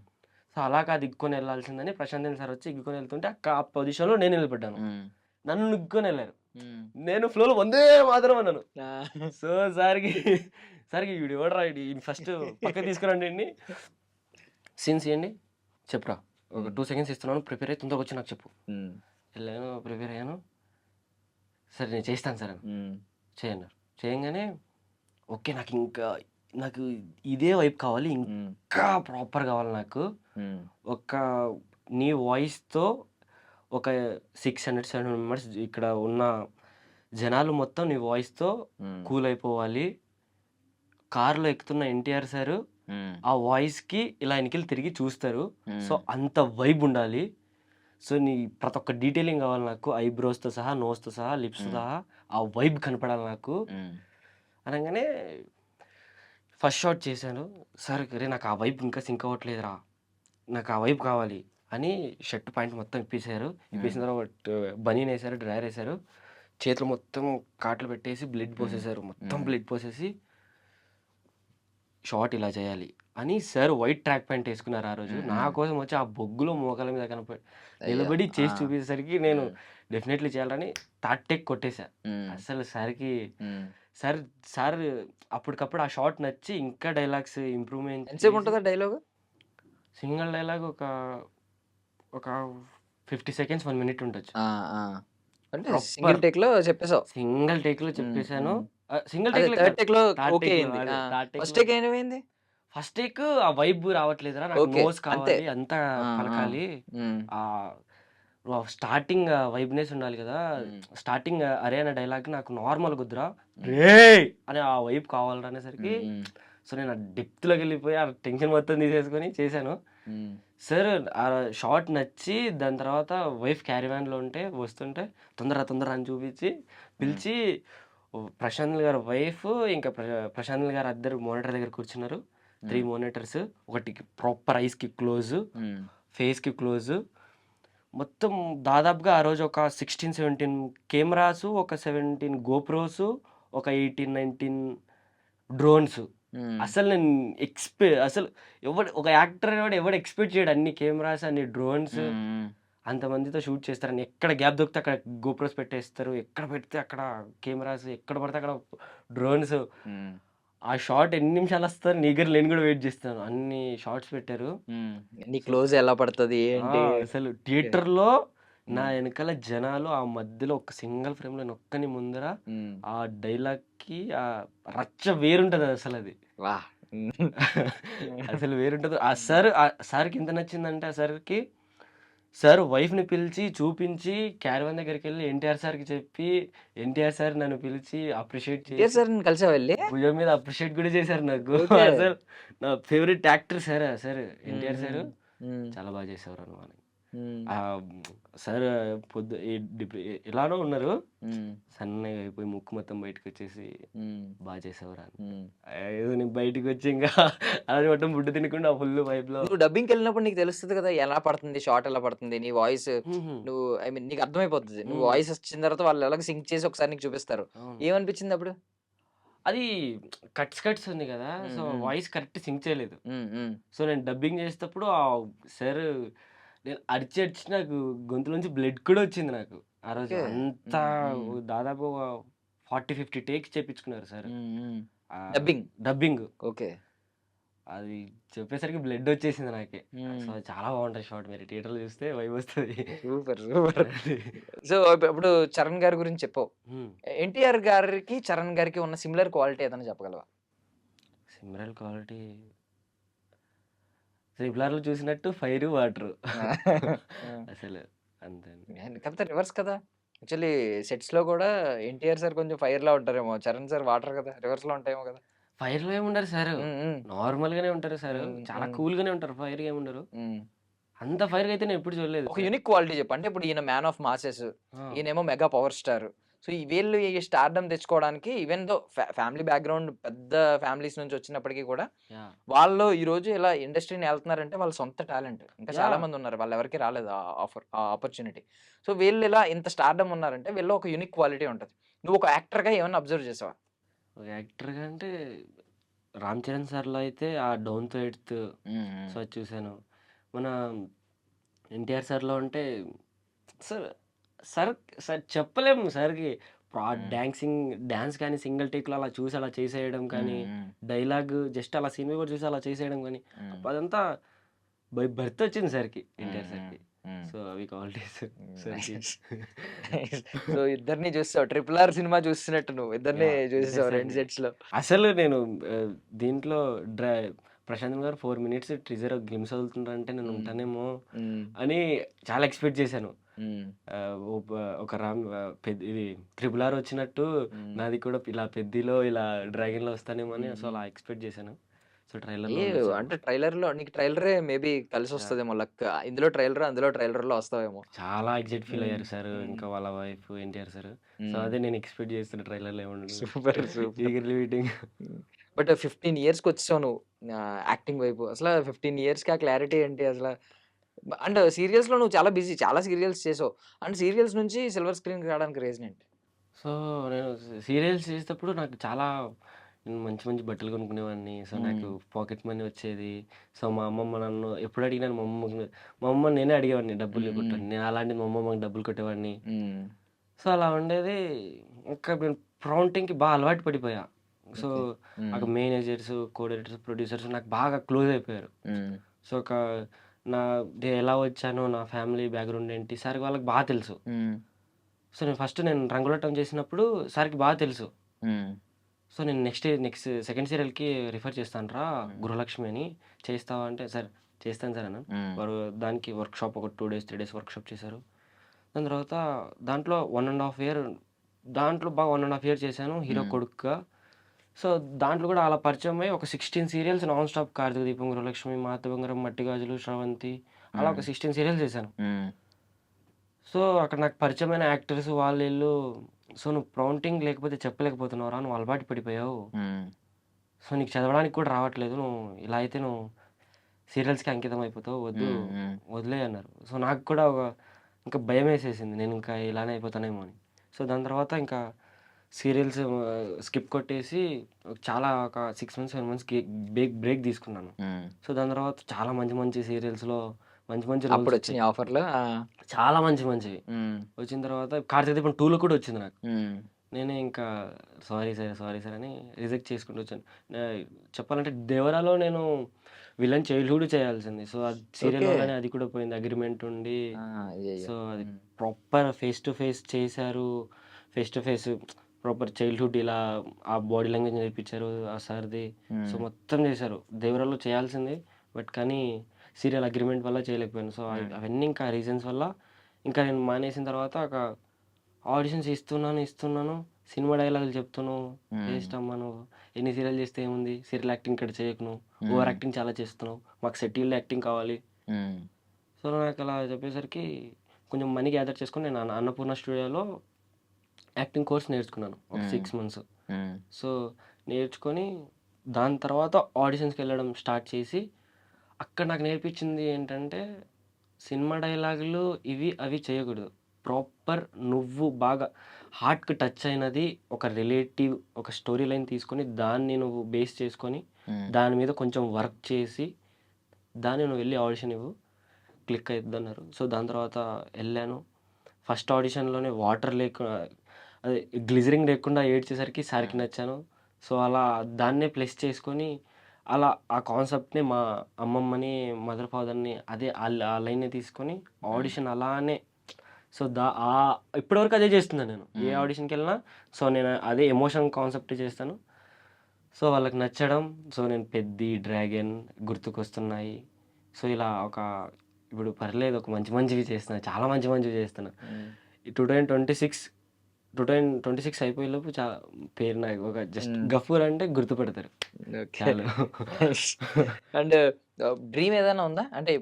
సో, అలా కాదు ఇగ్గుకొని ఎళ్ళాల్సిందని ప్రశాంత్ నీల్ సార్ వచ్చి ఇగ్గుకొని ఎళ్తుంటే ఆ పొజిషన్‌లో నేను నిలబడ్డాను. హ్మ్. నన్ను ఇగ్గుకొనెళ్లారు. హ్మ్. నేను ఫ్లోలో వందే మాతరం అన్నాను. ఆ! సో, సార్‌కి సార్‌కి వీడెవడురా ఈడిని ఫస్ట్ పక్కకి తీసుకురండి ఈడిని. సీన్ తీయండి. చెప్పురా. ఒక హ్మ్. 2 సెకండ్స్ ఇస్తున్నాను. ప్రిపేర్ అయ్యి తొందరగా వచ్చి నాకు చెప్పు. హ్మ్. ఎళ్ళాను. ప్రిపేర్ అయ్యాను. సరే నేను చేస్తాను సార్ అన్నా. హ్మ్. చేయన్నారు. చేయంగానే ఓకే. నాకు ఇదే వైబ్ కావాలి. హ్మ్. ఇంకా ప్రాపర్ కావాలి నాకు. హ్మ్. ఒక నీ వాయిస్‌తో ఒక 600, 700 మెంబర్స్ ఇక్కడ ఉన్న జనాలు మొత్తం నీ వాయిస్‌తో హ్మ్. కూల్ అయిపోవాలి. కార్‌లో ఎక్కుతున్న ఎన్టీఆర్ సారు హ్మ్. ఆ వాయిస్‌కి ఇలా ఎనకాల తిరిగి చూస్తారు. సో, హ్మ్. అంత వైబ్ ఉండాలి. సో, నీ ప్రతి ఒక్క డీటెయిలింగ్ కావాలి నాకు. ఐబ్రోస్‌తో సహా, నోస్‌తో సహా, లిప్స్‌తో హ్మ్. సహా ఆ వైబ్ కనపడాలి నాకు. హ్మ్. అనంగానే ఫస్ట్ షాట్ చేశాను. సార్ "అరేయ్! నాకు ఆ వైబ్ ఇంకా సింక్ అవ్వట్లేదురా. నాకు ఆ వైబ్ కావాలి" అని షర్ట్, ప్యాంట్ మొత్తం ఇప్పేసారు. హ్మ్. ఇప్పేసిన తర్వాత బనీనేసారు, డ్రైయర్ ఏసారు. చేతులు మొత్తం కాట్లు పెట్టేసి బ్లడ్ హ్మ్. పోసేసారు. మొత్తం హ్మ్. బ్లడ్ పోసేసి షాట్ ఇలా చేయాలి అని సార్ వైట్ ట్రాక్ ప్యాంట్ ఏసుకున్నారు ఆ రోజు. హ్మ్. నా హ్మ్. కోసం వచ్చి ఆ బొగ్గులో మోకాళ్ళ మీద అయ్యో! నిలబడి ఆ! చేసి చూపించేసరికి నేను హ్మ్. డెఫినైట్‌లీ చేయాలని థర్డ్ టేక్ కొట్టేసా. హ్మ్. అస్సలు సార్‌కి హ్మ్. సార్ సార్ అప్పటికప్పుడు ఆ షాట్ నచ్చి ఇంకా డైలాగ్స్ ఇంప్రూవ్‌మెంట్ ఎంతసేపు చేసి ఉంటదా డైలాగు? సింగిల్ డైలాగ్ ఒక 50 సెకండ్స్, 1 మినిట్ ఉండొచ్చు. ఆ! ఆ! అంటే సింగిల్ ప్రాపర్ టేక్‌లో చెప్పేసావు. సింగిల్ టేక్‌లో హ్మ్. చెప్పేసాను. హ్మ్. సింగిల్ అదే టేక్‌లో థర్డ్ కాదు. టేక్‌లో థర్డ్ ఓకే టేక్‌లో అయింది. ఆ! అదే థర్డ్ ఫస్ట్ టేక్‌లో టేక్ ఏమైంది? ఫస్ట్ టేక్ ఆ వైబ్ రావట్లేదురా! నాకు ఓకే. నోస్ అంతే. కావాలి. అంతా ఆ! ఆ! పలకాలి. హ్మ్. ఆహ్, స్టార్టింగ్ వైబ్‌నెస్ ఉండాలి గదా! హ్మ్. స్టార్టింగ్ 'అరే' అనే డైలాగ్ నాకు నార్మల్‌గొద్దురా. హ్మ్. రేయ్! అని ఆ వైబ్ కావాలిరా అనేసరికి హ్మ్. హ్మ్. సో, నేను ఆ డెప్త్‌లోకెళ్ళిపోయి ఆ టెన్షన్ మొత్తం తీసేసుకొని చేశాను. హ్మ్. సార్ ఆ షాట్ నచ్చి దాని తర్వాత వైఫ్ క్యారీవాన్‌లో వస్తుంటే తొందర అని చూపించి హ్మ్. పిలిచి ప్రశాంత్ నీల్ గారి వైఫ్ ఇంకా ప్రశాంత్ నీల్ గారు ఇద్దరు మానిటర్ దగ్గర కూర్చున్నారు. 3 హ్మ్. మానిటర్స్. ఒకటి ప్రాపర్ ఐస్‌కి క్లోజు, హ్మ్. ఫేస్‌కి క్లోజు. మొత్తం దాదాపుగా ఆ రోజు ఒక 16, 17 కెమెరాసు, ఒక 17 గోప్రోసు, ఒక 18, 19 డ్రోన్స్. హ్మ్. అసలు నేను అసలు ఒక యాక్టర్ ఎవడు ఎక్స్‌పెక్ట్ చేయడు అన్ని కెమెరాస్, అన్ని డ్రోన్స్ హ్మ్. అంతమందితో షూట్ చేస్తారని. ఎక్కడ గ్యాప్ దొరికితే అక్కడ గోప్రోస్ పెట్టేస్తారు. ఎక్కడ పెడితే అక్కడ కెమెరాస్, ఎక్కడ పడితే అక్కడ డ్రోన్స్. హ్మ్. ఆ షాట్ ఎన్ని నిమిషాలొస్తదని నేను గూడా వెయిట్ జేస్తాను. అన్ని షాట్స్ పెట్టారు. హ్మ్. నీ సో క్లోజ్ ఎలా పడతది ఆ! ఏంటి? అసలు ఓకే. థియేటర్‌లో నా హ్మ్. ఎనకాల జనాలు ఆ మధ్యలో ఒక సింగిల్ ఫ్రేమ్‌లో నేనొక్కని ముందర హ్మ్. ఆ డైలాగ్‌కి రచ్చ వేరుంటదసలది. వాహ్! హ్మ్. అసలు వేరుంటది. హ్మ్. ఆ సార్‌కి ఎంత నచ్చిందంటే ఆ సార్‌కి సార్ వైఫ్‌ని పిలిచి, చూపించి క్యారవాన్ దగ్గరికెళ్ళి ఎన్టీఆర్ సార్‌కి చెప్పి, ఎన్టీఆర్ సార్ నన్ను పిలిచి అప్రిషియేట్ ఎన్టీఆర్ చేసి, సార్‌ని కలిసావా ఎళ్లి? భుజం మీద అప్రిషియేట్ గూడా చేశారు నాకు. ఓకే. అసలు నా ఫేవరెట్ యాక్టర్ సార్ హ్మ్. ఎన్టీఆర్ సారు. హ్మ్. హ్మ్. చాలా బాగా చేసేవారు అని. హ్మ్. ఆహ్, సార్ ఈ ఎలానో ఉన్నారు. హ్మ్. సన్నగా అయిపోయి ముక్కు మొత్తం బయటకొచ్చేసి హ్మ్. చేసేవారని. హ్మ్. ఏదో నేను బయటికొచ్చి ఇంకా అలానే మొత్తం ఫుడ్ తినకుండా ఫుల్ వైబ్‌లో. నువ్వు డబ్బింగ్‌కెళ్ళినప్పుడు నీకు తెలుస్తది కదా! ఎలా పడుతుంది? షాట్ ఎలా పడుతుంది? నీ వాయిస్ హుహు. నువ్వు ఐ మీన్ నీకు అర్థమైపోతది. నువ్వు హ్మ్. వాయిస్ వచ్చిన తర్వాత వాళ్ళు ఎలాగో సింక్ చేసి ఒకసారి నీకు చూపిస్తారు. అవును. ఏమనిపించింది అప్పుడు? అది కట్స్ ఉంది గదా! హ్మ్. సో, హ్మ్. వాయిస్ కరెక్ట్ సింక్ చేయలేదు. హ్మ్. హ్మ్. సో, నేను డబ్బింగ్ చేసేటప్పుడు సారు నేను అరిచి నాకు గొంతులోంచి బ్లడ్ కూడా వచ్చింది నాకు. ఆ రోజు ఓకే. అంత హ్మ్. హ్మ్. దాదాపు ఒక 40, 50 టేక్స్ చేపించుకున్నారు సారు. హ్మ్. హ్మ్. ఆహ్, డబ్బింగ్. డబ్బింగ్. ఓకే. అది చెప్పేసరికి బ్లడొచ్చేసింది నాకే. హ్మ్. సో, చాలా బావుంటది షాట్. మీరు థియేటర్‌లో చూస్తే వైబొస్తది. సూపర్. సూపర్. అది. సో, ఇప్పుడు 'చరణ్' గారి గురించి చెప్పావు. హ్మ్. 'ఎన్టీఆర్' గారికి, 'చరణ్' గారికి ఉన్న సిమిలర్ క్వాలిటీ ఏదైనా చెప్పగలవా? సిమ్రన్ క్వాలిటీ 'ట్రిపుల్ ఆర్‌లో' చూసినట్టు ఫైరు, వాటరు. ఆ! అసలు అంతే. కాకపోతే రివర్స్ కదా! యాక్చువల్లీ సెట్స్‌లో కూడా 'ఎన్టీఆర్' సార్ కొంచెం ఫైర్‌లా ఉంటారేమో. 'చరణ్' సార్ వాటర్ కదా! రివర్స్‌లో ఉంటాయేమో కదా! ఫైర్‌లో ఏముండరు సారు. హ్మ్. హ్మ్. నార్మల్‌గానే ఉంటారు సారు. హ్మ్. చాలా హ్మ్. కూల్‌గానే ఉంటారు. ఫైర్‌గా ఏముండరు. హ్మ్. అంత ఫైర్‌గా అయితే నేనెప్పుడు చూడలేదు ఒక సార్. యూనిక్ క్వాలిటీ చెప్పు. అంటే ఇప్పుడు ఈయన మ్యాన్ ఆఫ్ మాసెస్. ఆ! ఈయనేమో మెగా పవర్ స్టార్. సో, వీళ్ళు ఈ స్టార్‌డమ్ తెచ్చుకోవడానికి ఈవెన్ దో ఫ్యామిలీ బ్యాక్‌గ్రౌండ్ పెద్ద ఫ్యామిలీస్ నుంచి వచ్చినప్పటికి కూడా, యాహ్! వాళ్ళు ఈరోజు ఇలా ఇండస్ట్రీని ఏళ్తున్నారంటే వాళ్ళ సొంత టాలెంట్. ఇంకా చాలా యాహ్! మందున్నారు. వాళ్ళెవరికీ రాలేదు ఆ ఆపర్చునిటీ. సో, వీళ్ళు ఇలా ఇంత స్టార్‌డమ్ ఉన్నారంటే వీళ్ళలో ఒక యూనిక్ క్వాలిటీ ఉంటది. నువ్వు ఒక యాక్టర్‌గా ఏమన్నా అబ్జర్వ్ చేసావా? ఒక యాక్టర్‌గా అంటే 'రామ్ చరణ్' సార్‌లో అయితే ఆ 'డౌన్ టు ఎర్త్' హ్మ్. హ్మ్. సో, అది చూసాను. మన 'ఎన్టీఆర్' సార్‌లో అంటే సార్ సార్ సార్ చెప్పలేము సార్‌కి హ్మ్. డాన్స్ కానీ సింగిల్ టేక్‌లో అలా చూసి అలా చేసేయడం కానీ, హ్మ్. హ్మ్. డైలాగ్ జస్ట్ అలా సీన్ పేపర్ చూసి అలా చేసేయడం గానీ, హ్మ్. అదంతా బర్త్ వచ్చింది సార్‌కి. హ్మ్. ఎన్టీఆర్ హ్మ్. సార్‌కి. హ్మ్. సో, అవి క్వాలిటీస్ సార్‌కి. నైస్. నైస్. సో, ఇద్దరిని చూసేసావు. 'ట్రిపుల్ ఆర్' సినిమా చూసినట్టు నువ్వు. ఇద్దరిని ఇద్దరు చూసేసావు 2 సార్‌ని. సెట్స్‌లో. అసలు నేను దీంట్లో డ్ర ప్రశాంత్ గారు 4 మినిట్స్ టీజర్ గ్లిమ్స్ వదులుతుండ్రంటే నేను హ్మ్. ఉంటానేమో హ్మ్. అని చాలా ఎక్స్‌పెక్ట్ చేశాను. హ్మ్. ఆహ్, ఒక ఇది 'త్రిబుల్ ఆర్' వచ్చినట్టు హ్మ్. నాది కూడా ఇలా 'పెద్దిలో' ఇలా 'డ్రాగన్‌లో' వస్తానేమో అని హ్మ్. సో, హ్మ్. అలా ఎక్స్‌పెక్ట్ చేశాను. సో, ట్రైలర్‌లో నచ్చింది. అంటే ట్రైలర్‌లో నీకు ట్రైలరే మేబీ యాహ్! కలిసొస్తదేమో లక్. ఇందులో ట్రైలర్, అందులో ట్రైలర్‌లో వస్తావేమో. చాలా ఎక్సైట్ ఫీల్ హ్మ్. అయ్యారు సారు. హ్మ్. ఇంకా వాళ్ళ వైఫ్ ఎన్టీఆర్ సారు. సో, హ్మ్. అదే నేను ఎక్స్‌పెక్ట్ చేస్తున్న ట్రైలర్‌లో ఏముండదు. సూపర్. సూపర్. Eagerly waiting. హ్మ్. బట్ 15 ఇయర్స్‌కొచ్చేసావు నువ్వు యాక్టింగ్ వైపు. అసల 15 ఇయర్స్‌కి ఆ క్లారిటీ ఏంటి అసల? అండ్ సీరియల్స్‌లో నువ్వు చాలా బిజీ. చాలా సీరియల్స్ చేసావు. అండ్ సీరియల్స్ నుంచి సిల్వర్ స్క్రీన్‌కి రావడానికి రీజన్ ఏంటి? సో, నేను సీరియల్స్ చేసేటప్పుడు నాకు చాలా మంచి మంచి బట్టలు కొనుక్కునేవాడిని. సో, నాకు హ్మ్. పాకెట్ మనీ వచ్చేది. సో, మా అమ్మమ్మ నన్ను ఎప్పుడు అడిగినా మా అమ్మని నేనే అడిగేవాడిని డబ్బులు హ్మ్. హ్మ్. కొట్టని. నేను అలాంటిది మా అమ్మమ్మకి డబ్బులు కొట్టేవాడిని. హ్మ్. సో, అలా ఉండేది. ఇంకా నేను ప్రౌంటింగ్‌కి అలవాటు పడిపోయా. So, okay. హ్మ్. అక్కడ మేనేజర్స్, కో డైరెక్టర్స్, ప్రొడ్యూసర్స్ నాకు బాగా క్లోజ్ అయిపోయారు. హ్మ్. సో, నేను ఎలా వచ్చానో, నా ఫ్యామిలీ బ్యాక్‌గ్రౌండ్ ఏంటి, సార్‌కి వాళ్ళకి తెలుసు. హ్మ్. సో, నేను రంగులటం చేసినప్పుడు సార్‌కి తెలుసు. హ్మ్. సో, నేను నెక్స్ట్ సెకండ్ సీరియల్‌కి రిఫర్ చేస్తానురా హ్మ్. 'గృహలక్ష్మి' అని. చేస్తావా అంటే, సార్ చేస్తాను సార్ అన్నాను. హ్మ్. వారు దానికి వర్క్‌షాప్ ఒక 2 డేస్, 3 డేస్ వర్క్‌షాప్ చేశారు. దాని తర్వాత దాంట్లో 1 ½ ఇయర్ దాంట్లో 1 ½ ఇయర్ చేశాను హీరో హ్మ్. కొడుకుగా. సో, దాంట్లో కూడా అలా పరిచయమై ఒక 16 సీరియల్స్ నాన్ స్టాప్ 'కార్తీక దీపం', 'గృహలక్ష్మి', 'మాతృబంగారం', 'మట్టి గాజులు', 'స్రవంతి' అలా హ్మ్. ఒక 16 సీరియల్స్ చేశాను. హ్మ్. సో, అక్కడ నాకు పరిచయమైన యాక్టర్స్ వాళ్ళీళ్ళు "సో, నువ్వు ప్రౌంటింగ్ లేకపోతే చెప్పలేకపోతున్నావురా! నువ్వు అలవాటు పడిపోయావు. హ్మ్. సో, నీకు చదవడానికి కూడా రావట్లేదు. ఇలా అయితే సీరియల్స్‌కి అంకితం అయిపోతావు. హ్మ్. హ్మ్. వదిలేయి" అన్నారు. సో, నాకు కూడా ఇంకా భయమేసేసింది. నేను ఇంకా ఇలానే అయిపోతానేమో అని. సో, దాని తర్వాత ఇంకా సీరియల్స్ స్కిప్ కొట్టేసి చాలా ఒక 6 మంత్స్, 7 మంత్స్‌కి బ్రేక్ తీసుకున్నాను. సో, దాని తర్వాత చాలా మంచి మంచి సీరియల్స్‌లో మంచి మంచి రోల్స్ అప్పుడు వచ్చాయి. వచ్చినాయి ఆఫర్లు. చాలా మంచి మంచివి. వచ్చిన తర్వాత 'కార్తీక దీపం 2లో కూడా వచ్చింది నాకు. నేనే ఇంకా సారీ సార్ అని రిజెక్ట్ చేసుకుంటూ వచ్చాను. చెప్పాలంటే 'దేవరా'లో నేను విలన్ చైల్డ్‌హుడ్ చేయాల్సింది. సో, అది సీరియల్ ఓకే. వల్లనే అది కూడా పోయింది. అగ్రీమెంట్ ఉండి అయ్యయ్యో! సో, అది ప్రాపర్ ఫేస్ టు ఫేస్ చేశారు. Face to face proper childhood ఇలా ఆ బాడీ లాంగ్వేజ్ నేర్పించారు ఆ సార్‌ది. సో, మొత్తం చేశారు. 'దేవరా'లో చేయాల్సింది. బట్ కానీ సీరియల్ అగ్రీమెంట్ వల్ల చేయలేకపోయాను. సో, అవన్నీ ఇంకా రీజన్స్ వల్ల ఇంకా నేను మానేసిన తర్వాత ఒక ఆడిషన్స్ ఇస్తున్నాను. సినిమా డైలాగులు చెప్తున్నావు. వేస్ట్ అమ్మా నువ్వు. ఎన్ని సీరియల్ చేస్తే ఏముంది? సీరియల్ యాక్టింగ్ ఇక్కడ చేయకు నువ్వు. ఓవర్ యాక్టింగ్ చాలా చేస్తున్నావు. మాకు సెటిల్డ్ యాక్టింగ్ కావాలి. సో, నాకు అలా చెప్పేసరికి కొంచెం మనీ గ్యాదర్ చేసుకొని నేను అన్నపూర్ణ స్టూడియోలో యాక్టింగ్ కోర్స్ నేర్చుకున్నాను. ఒక 6 మంత్స్. సో, నేర్చుకొని దాని తర్వాత ఆడిషన్స్‌కి వెళ్ళడం స్టార్ట్ చేసి అక్కడ నాకు నేర్పించింది ఏంటంటే సినిమా డైలాగులు ఇవి అవి చేయకూడదు. ప్రాపర్ నువ్వు బాగా హార్ట్‌కి టచ్ అయినది ఒక రిలేటివ్ ఒక స్టోరీ లైన్ తీసుకొని దాన్ని నువ్వు బేస్ చేసుకొని దాని మీద కొంచెం వర్క్ చేసి దాన్ని నువ్వు వెళ్ళి ఆడిషన్ ఇవ్వు. క్లిక్ అయిద్దన్నారు. సో, దాని తర్వాత ఎళ్ళాను. ఫస్ట్ ఆడిషన్‌లోనే వాటర్ అదే గ్లిజరింగ్ లేకుండా ఏడ్చేసరికి సార్‌కి నచ్చాను. సో, అలా దాన్నే ప్లస్ చేసుకొని అలా ఆ కాన్సెప్ట్‌ని మా అమ్మమ్మని, మదర్ ఫాదర్‌ని అదే ఆ లైన్‌ని తీసుకొని ఆడిషన్ అలానే సో, ఇప్పటివరకు అదే చేస్తున్నాను నేను. ఏ ఆడిషన్‌కెళ్ళినా సో, నేను అదే ఎమోషన్ కాన్సెప్ట్ చేస్తాను. సో, వాళ్ళకి నచ్చడం. సో, నేను 'పెద్ది', 'డ్రాగన్', 'గుర్తుకొస్తున్నాయి'. సో, ఇలా ఇప్పుడు పర్లేదు ఒక మంచి మంచివి చేస్తున్నా. చాలా మంచి మంచివి చేస్తున్నా. ఈ 2026 అయిపోయేలోపు పేరు నాకు ఒక జస్ట్ 'గఫూర్' అంటే గుర్తుపడతారు. ఓకే. చాలు. అండ్ డ్రీమ్ ఏదైనా ఉందా? అంటే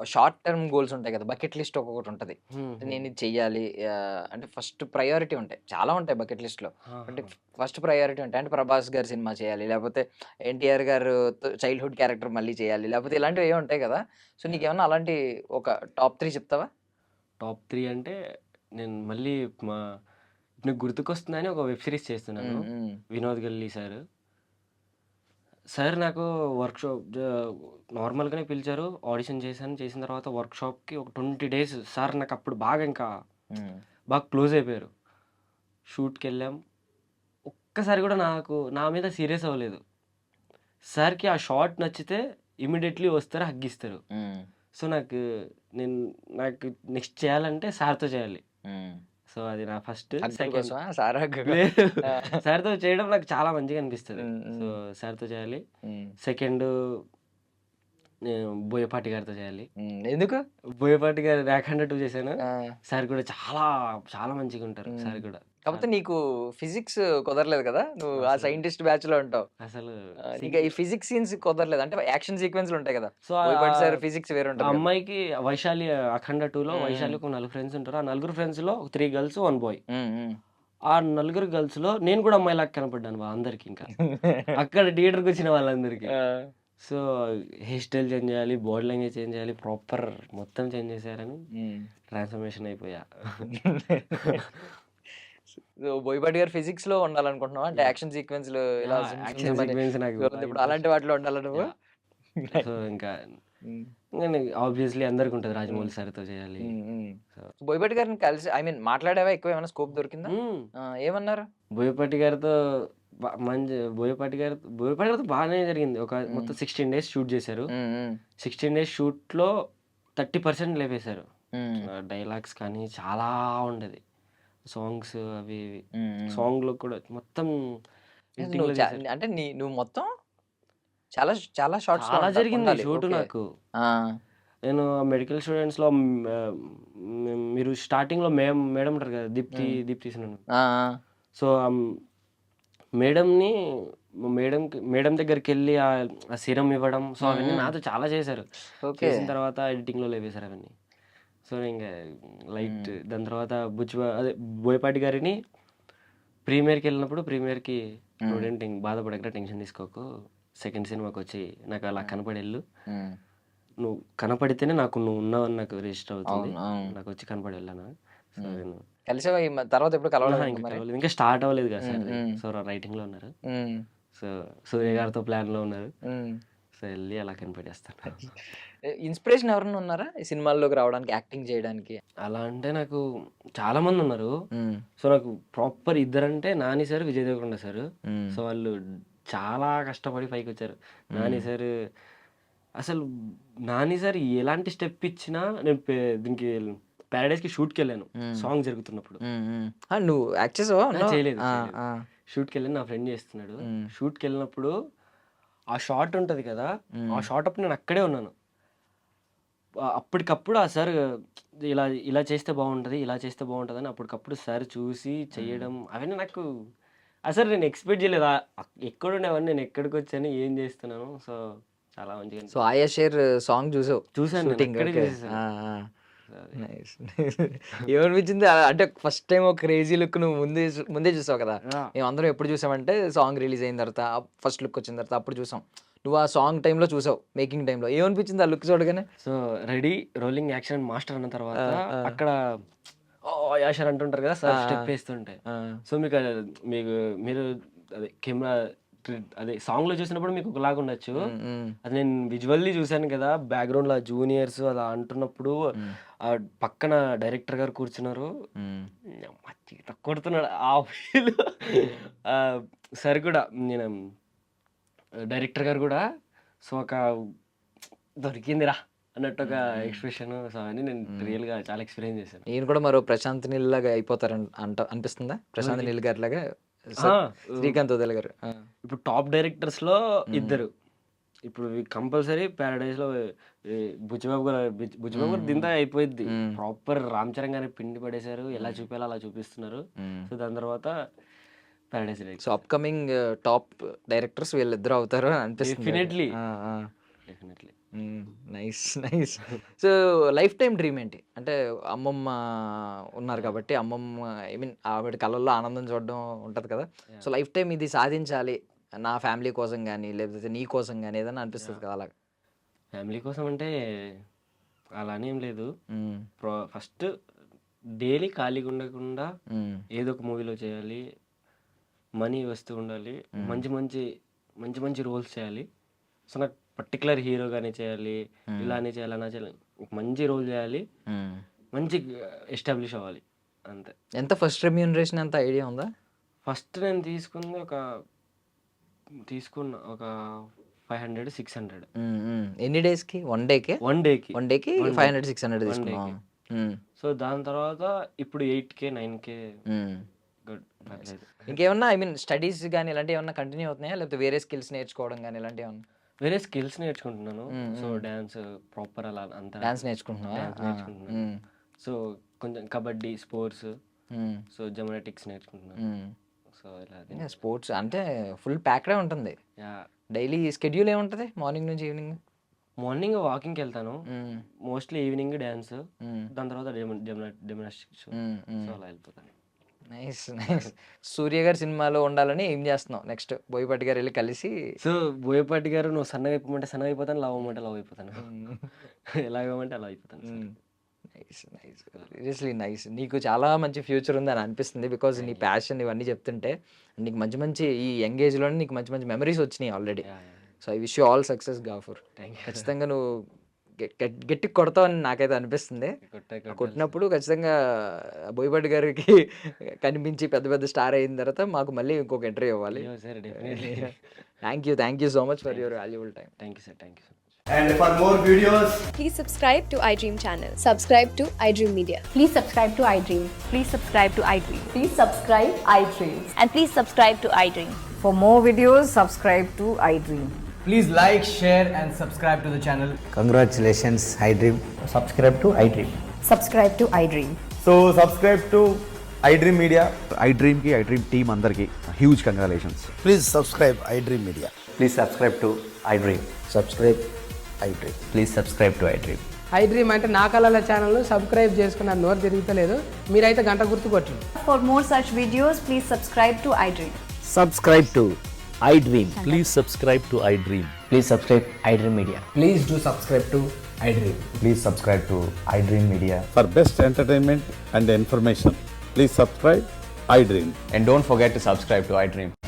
షార్ట్ టర్మ్ గోల్స్ ఉంటాయి కదా! బకెట్ లిస్ట్ ఒక్కొక్కటి ఉంటది. నేను ఇది చెయ్యాలి. అంటే ఫస్ట్ ప్రయారిటీ ఉంటాయి. చాలా ఉంటాయి బకెట్ లిస్ట్‌లో. అంటే ఫస్ట్ ప్రయారిటీ ఉంటాయి. అంటే 'ప్రభాస్' గారి సినిమా చేయాలి. లేకపోతే 'ఎన్టీఆర్' గారు చైల్డ్‌హుడ్ క్యారెక్టర్ మళ్ళీ చేయాలి. లేకపోతే ఇలాంటివి ఏవో ఉంటాయి కదా! సో, నీకేమన్నా అలాంటి ఒక టాప్ 3 చెప్తావా? టాప్ 3 అంటే నేను మళ్ళీ మా నీకు గుర్తుకొస్తుందని ఒక వెబ్ సిరీస్ చేస్తున్నాను. 'వినోద్ గల్లీ' సార్. సార్ నాకు నార్మల్‌గానే పిలిచారు. ఆడిషన్ చేశాను. చేసిన తర్వాత వర్క్‌షాప్‌కి ఒక 20 డేస్ సార్ నాకప్పుడు బాగా క్లోజ్ అయిపోయారు. షూట్‌కెళ్ళాం. ఒక్కసారి కూడా నా మీద సీరియస్ అవ్వలేదు. సార్‌కి ఆ షాట్ నచ్చితే ఇమ్మీడియేట్‌లీ వస్తారు, హగ్ ఇస్తారు. సో, నాకు నెక్స్ట్ చేయాలంటే సార్‌తో చేయాలి. సో, అది నా ఫస్ట్. హగ్గుల సెకండ్ కోసమా? Sir hug. లేదు. ఆ! సార్‌తో చేయడం నాకు చాలా మంచిగా అనిపిస్తది. సో, హ్మ్. సార్‌తో చేయాలి. హ్మ్. సెకండు నేను బోయపాటి గారితో చేయాలి. ఎందుకు? బోయపాటి గారు 'ర్యాఖండ 2' చేశాను. ఆ! సార్ కూడా చాలా, చాలా మంచిగుంటారు హ్మ్. సార్ కూడా. కాపోతే నీకు ఫిజిక్స్ కుదరలేదు కదా! నువ్వు ఆ అసలు, సైంటిస్ట్ బ్యాచ్‌లో ఉంటావు. అసలు నీకు ఈ ఫిజిక్స్ సీన్స్ కుదరలేదు. అంటే యాక్షన్ సీక్వెన్స్‌లు ఉంటాయి కదా! సో, బోయపాటి సార్ ఫిజిక్స్ వేరే ఆ ఉంటది కదా! అమ్మాయికి వైశాలి 'అఖండ 2'లో హ్మ్. వైశాలికి ఒక నలుగురు ఫ్రెండ్స్ ఉంటారు. ఆ నలుగురు ఫ్రెండ్స్‌లో 3 గర్ల్స్, 1 బాయ్. హ్మ్. హ్మ్. ఆ నలుగురు గర్ల్స్‌లో నేను కూడా అమ్మాయిలాగా కనపడ్డాను అందరికి ఇంకా. అక్కడ థియేటర్‌కొచ్చిన వాళ్ళందరికి. ఆ! సో, హెయిర్ స్టైల్ చేంజ్ చేయాలి, బాడీ లాంగ్వేజ్ చేంజ్ చేయాలి, ప్రాపర్ మొత్తం చేంజ్ చేశారని హ్మ్. ట్రాన్స్‌ఫర్మేషన్ అయిపోయా. సో, బోయపాటి గారు ఫిజిక్స్‌లో ఉండాలనుకుంటున్నావా? అంటే యాహ్! యాక్షన్ సీక్వెన్స్‌లు ఇలా యాహ్! జుమ్ జుమ్ యాక్షన్ జుమ్ అని సీక్వెన్స్ నాకు ఇప్పుడు అలాంటి వాటిలో ఉండాలా నువ్వు? యాహ్! సో, ఇంకా హ్మ్. నేను ఆబ్వియస్‌లీ అందరికుంటది హ్మ్. 'రాజమౌళి' సార్‌తో చేయాలి. హ్మ్. హ్మ్. సో, బోయపాటి గారిని కలిసి మాట్లాడావా? ఎక్కువ ఏమైనా స్కోప్ దొరికిందా? హ్మ్. ఏమన్నారు? బోయపాటి గారితో బోయపాటి గారితో బానే జరిగింది. హ్మ్. మొత్తం 16 డేస్ షూట్ చేశారు. హ్మ్. హ్మ్. 16 డేస్ షూట్‌లో 30% లేపేశారు. హ్మ్. డైలాగ్స్ కానీ చాలా ఉండేది. సాంగ్స్ అవి ఇవి. హ్మ్. హ్మ్. సాంగ్‌లో కూడా మొత్తం నువ్వు ఎడిటింగ్‌లో చేశారు. అంటే నువ్వు మొత్తం చాలా చాలా షార్ట్స్‌లో చాలా జరిగింది ఉండాలి. Shoot okay. నాకు. ఆ! నేను మెడికల్ స్టూడెంట్స్‌లో మీరు స్టార్టింగ్‌లో మేడం ఉంటారు కదా! హ్మ్. దీప్తి సునన్. ఆ! ఆ! సో, మేడంని మేడం దగ్గరికెళ్ళి ఆ సీరమ్ ఇవ్వడం. సో, హ్మ్. అవన్నీ హ్మ్. నాతో చాలా చేశారు. ఓకే. చేసిన తర్వాత ఎడిటింగ్‌లో లేపేశారు అవన్నీ. సో, ఇంగ లైట్ హ్మ్. దాని తర్వాత అదే బోయపాటి గారిని ప్రీమియర్‌కి హ్మ్. "నువ్వేం బాధపడకురా, టెన్షన్ తీసుకోకు. సెకండ్ సినిమాకొచ్చి నాకు అలా హ్మ్. కనపడెళ్ళు. హ్మ్. నువ్వు కనపడితేనే నువ్వు ఉన్నావని నాకు రిజిస్టర్ అవుతుంది. అవును. అవును. నాకొచ్చి కనపడెళ్ళనా." సో, హ్మ్. నేను కలిసావా తర్వాత ఎప్పుడు కలవలేదు ఇంకా మరి? కలవలేదు. ఇంకా స్టార్ట్ అవ్వలేదు కదా సార్. ఉమ్. సో రైటింగ్లో ఉన్నారు. ఉమ్, సో సూర్య గారితో ప్లాన్లో ఉన్నారు. ఉమ్. సో వెళ్ళి అలా కనిపెట్టేస్తాను. ఇన్స్పిరేషన్ ఎవరైనా ఉన్నారా ఈ సినిమాల్లోకి రావడానికి, యాక్టింగ్ చేయడానికి? అలా అంటే నాకు చాలా మంది ఉన్నారు. ఉమ్, సో నాకు ప్రాపర్ ఇద్దరంటే Nani sir, Vijay Deverakonda sir. Um, so వాళ్ళు చాలా కష్టపడి పైకి వచ్చారు. నాని సార్ అసలు నాని సార్ ఎలాంటి స్టెప్ ఇచ్చినా నేను దీనికి ప్యారడైస్కి షూట్కి వెళ్ళాను సాంగ్ జరుగుతున్నప్పుడు. ఉమ్, ఉమ్. నువ్వు యాక్ట్ చేసావా? చేయలేదు. షూట్కి వెళ్ళాను, నా ఫ్రెండ్ చేస్తున్నాడు. షూట్కి వెళ్ళినప్పుడు ఆ షాట్ ఉంటుంది కదా, ఆ షాట్ అప్పుడు నేను అక్కడే ఉన్నాను. అప్పటికప్పుడు ఆ సార్ ఇలా ఇలా చేస్తే బాగుంటుంది, ఇలా చేస్తే బాగుంటుంది అని అప్పటికప్పుడు సార్ చూసి చేయడం అవన్నీ నాకు అసలు నేను ఎక్స్పెక్ట్ చేయలేదు. ఎక్కడుండేవన్నీ నేను ఎక్కడికి వచ్చాను, ఏం చేస్తున్నాను. సో చాలా మంచిగా సో ఆయా షేర్ సాంగ్ చూసావు? చూసాను, షూటింగ్ అక్కడే చూసేసాను. నైస్. ఏమనిపించింది అంటే ఫస్ట్ టైం ఒక క్రేజీ లుక్ నువ్వు ముందే చూసావు కదా? మేము అందరం ఎప్పుడు చూసామంటే సాంగ్ రిలీజ్ అయిన తర్వాత, ఫస్ట్ లుక్ వచ్చిన తర్వాత అప్పుడు చూసాం. నువ్వు ఆ సాంగ్ టైంలో చూసావు, మేకింగ్ టైంలో. ఏమనిపించింది ఆ లుక్ చూడగానే? So ready rolling action master అన్న తర్వాత అక్కడ యాషన్ అంటుంటారు కదా సార్, స్టెప్ వేస్తుంటే. సో మీకు మీరు అదే కెమెరా అదే సాంగ్ లో చూసినప్పుడు మీకు ఒకలాగా ఉండొచ్చు. అది నేను విజువల్లీ చూసాను కదా, బ్యాక్గ్రౌండ్ లో జూనియర్స్ అలా అంటున్నప్పుడు ఆ పక్కన డైరెక్టర్ గారు కూర్చున్నారు, కొడుతున్నాడు ఆ ఫీల్. సార్ కూడా నేను డైరెక్టర్ గారు కూడా సో ఒక దొరికిందిరా అన్నట్టు ఒక ఎక్స్ప్రెషన్. సో అని నేను రియల్ గా చాలా ఎక్స్పీరియన్స్ చేశాను. నేను కూడా మరో ప్రశాంత్ నీల్ లాగా అయిపోతారని అనిపిస్తుందా? ప్రశాంత్ నీల్ గారి లాగా శ్రీకాంత్ వదిల గారు ఇప్పుడు టాప్ డైరెక్టర్స్ లో ఇద్దరు. ఇప్పుడు కంపల్సరీ ప్యారడైజ్ లో బుచ్చిబాబు గారు దింతా అయిపోయింది. ప్రాపర్ రామ్ చరణ్ గారిని పిండి పడేశారు, ఎలా చూపించాలో అలా చూపిస్తున్నారు. సో దాని తర్వాత Paradise. So upcoming top directors వీళ్ళిద్దరు అవుతారు అని అనిపిస్తుంది. Definitely. Nice nice. So life time dream ఏంటి? అంటే అమ్మమ్మ ఉన్నారు కాబట్టి అమ్మమ్మ ఆవిడ కళ్ళల్లో ఆనందం చూడడం ఉంటుంది కదా. సో లైఫ్ టైం ఇది సాధించాలి నా ఫ్యామిలీ కోసం కానీ, లేకపోతే నీ కోసం కానీ ఏదైనా అనిపిస్తుంది కదా అలాగా? ఫ్యామిలీ కోసం అంటే అలానే ఏం లేదు. ఫస్ట్ డైలీ ఖాళీగా ఉండకుండా ఏదో ఒక మూవీలో చేయాలి, మనీ వస్తూ ఉండాలి, మంచి మంచి మంచి మంచి రోల్స్ చేయాలి. సో నాకు పర్టికులర్ హీరోగానే చేయాలి, ఇలానే చేయాలి, అలా చేయాలి, ఒక మంచి రోల్ చేయాలి, మంచి ఎస్టాబ్లిష్ అవ్వాలి, అంతే. ఎంత ఫస్ట్ రెమ్యూనరేషన్ ఎంత ఐడియా ఉందా? ఫస్ట్ నేను తీసుకున్న ఒక 500-600. ఎన్ని డేస్కి? వన్ డేకి 500-600 తీసుకున్నాం. సో దాని తర్వాత ఇప్పుడు 8K 9K. గుడ్. ఇంకేమన్నా స్టడీస్ కానీ ఇలాంటివి ఏమన్నా కంటిన్యూ అవుతున్నాయా, లేకపోతే వేరే స్కిల్స్ నేర్చుకోవడం కానీ ఇలాంటివి ఏమన్నా? వేరే స్కిల్స్ నేర్చుకుంటున్నాను. సో డాన్స్ ప్రాపర్ అలా అంతా డాన్స్ నేర్చుకుంటున్నాను. సో కొంచెం కబడ్డీ, స్పోర్ట్స్, సో జిమ్నాటిక్స్ నేర్చుకుంటున్నాను. సో ఇలా స్పోర్ట్స్ అంటే ఫుల్ ప్యాక్డే ఉంటుంది. డైలీ స్కెడ్యూల్ ఏముంటుంది మార్నింగ్ నుంచి ఈవినింగ్? మార్నింగ్ వాకింగ్కి వెళ్తాను, మోస్ట్లీ ఈవినింగ్ డ్యాన్స్, దాని తర్వాత జిమ్నాస్టిక్స్. సో అలా వెళ్ళిపోతాను. Nice nice. సూర్య గారి సినిమాలో ఉండాలని ఏం చేస్తున్నావు నెక్స్ట్? బోయపాటి గారు వెళ్ళి కలిసి. సో బోయపాటి గారు నువ్వు సన్నగా అయిపోమంటే సన్నగా అయిపోతాను, లవ్ అవ్వమంటే లవ్ అయిపోతాను, ఎలా ఇవ్వమంటే అలా అయిపోతాను. Nice nice, seriously nice. నీకు చాలా మంచి ఫ్యూచర్ ఉంది అని అనిపిస్తుంది, బికాజ్ నీ ప్యాషన్ ఇవన్నీ చెప్తుంటే నీకు మంచి మంచి ఈ యంగ్ ఏజ్లోనే నీకు మంచి మంచి మెమరీస్ వచ్చినాయి already. So I wish you all success Gaffar. ఖచ్చితంగా నువ్వు గట్టి కొడతావని నాకైతే అనిపిస్తుంది. కొట్టినప్పుడు ఖచ్చితంగా బోయపాటి గారికి కనిపించి పెద్ద పెద్ద స్టార్ అయిన తర్వాత మాకు మళ్ళీ ఇంకొక ఇంటర్వ్యూ ఇవ్వాలి. Thank you so much for your valuable time. Thank you sir, thank you so much. And for more videos, please subscribe to iDream channel. Subscribe to iDream Media. Please subscribe to iDream. Please subscribe to iDream. Please subscribe iDream. And please subscribe to iDream. For more videos, subscribe to iDream. please like, share and subscribe to the channel. Congratulations, iDream. Subscribe to iDream. Subscribe to iDream. So subscribe to iDream Media. iDream ki iDream team andarki huge congratulations. Please subscribe iDream Media. Please subscribe to iDream. Subscribe iDream. Please subscribe to iDream. iDream అంటే నా కళల channel subscribe చేసుకున్న నోరు తిరుగుతలేదు, మీరైతే గంట గుర్తు కొట్టండి. For more such videos, please subscribe to iDream. Subscribe to iDream. Please subscribe to iDream. Please subscribe iDream Media. Please do subscribe to iDream. Please subscribe to iDream Media. For best entertainment and information, Please subscribe iDream. And don't forget to subscribe to iDream.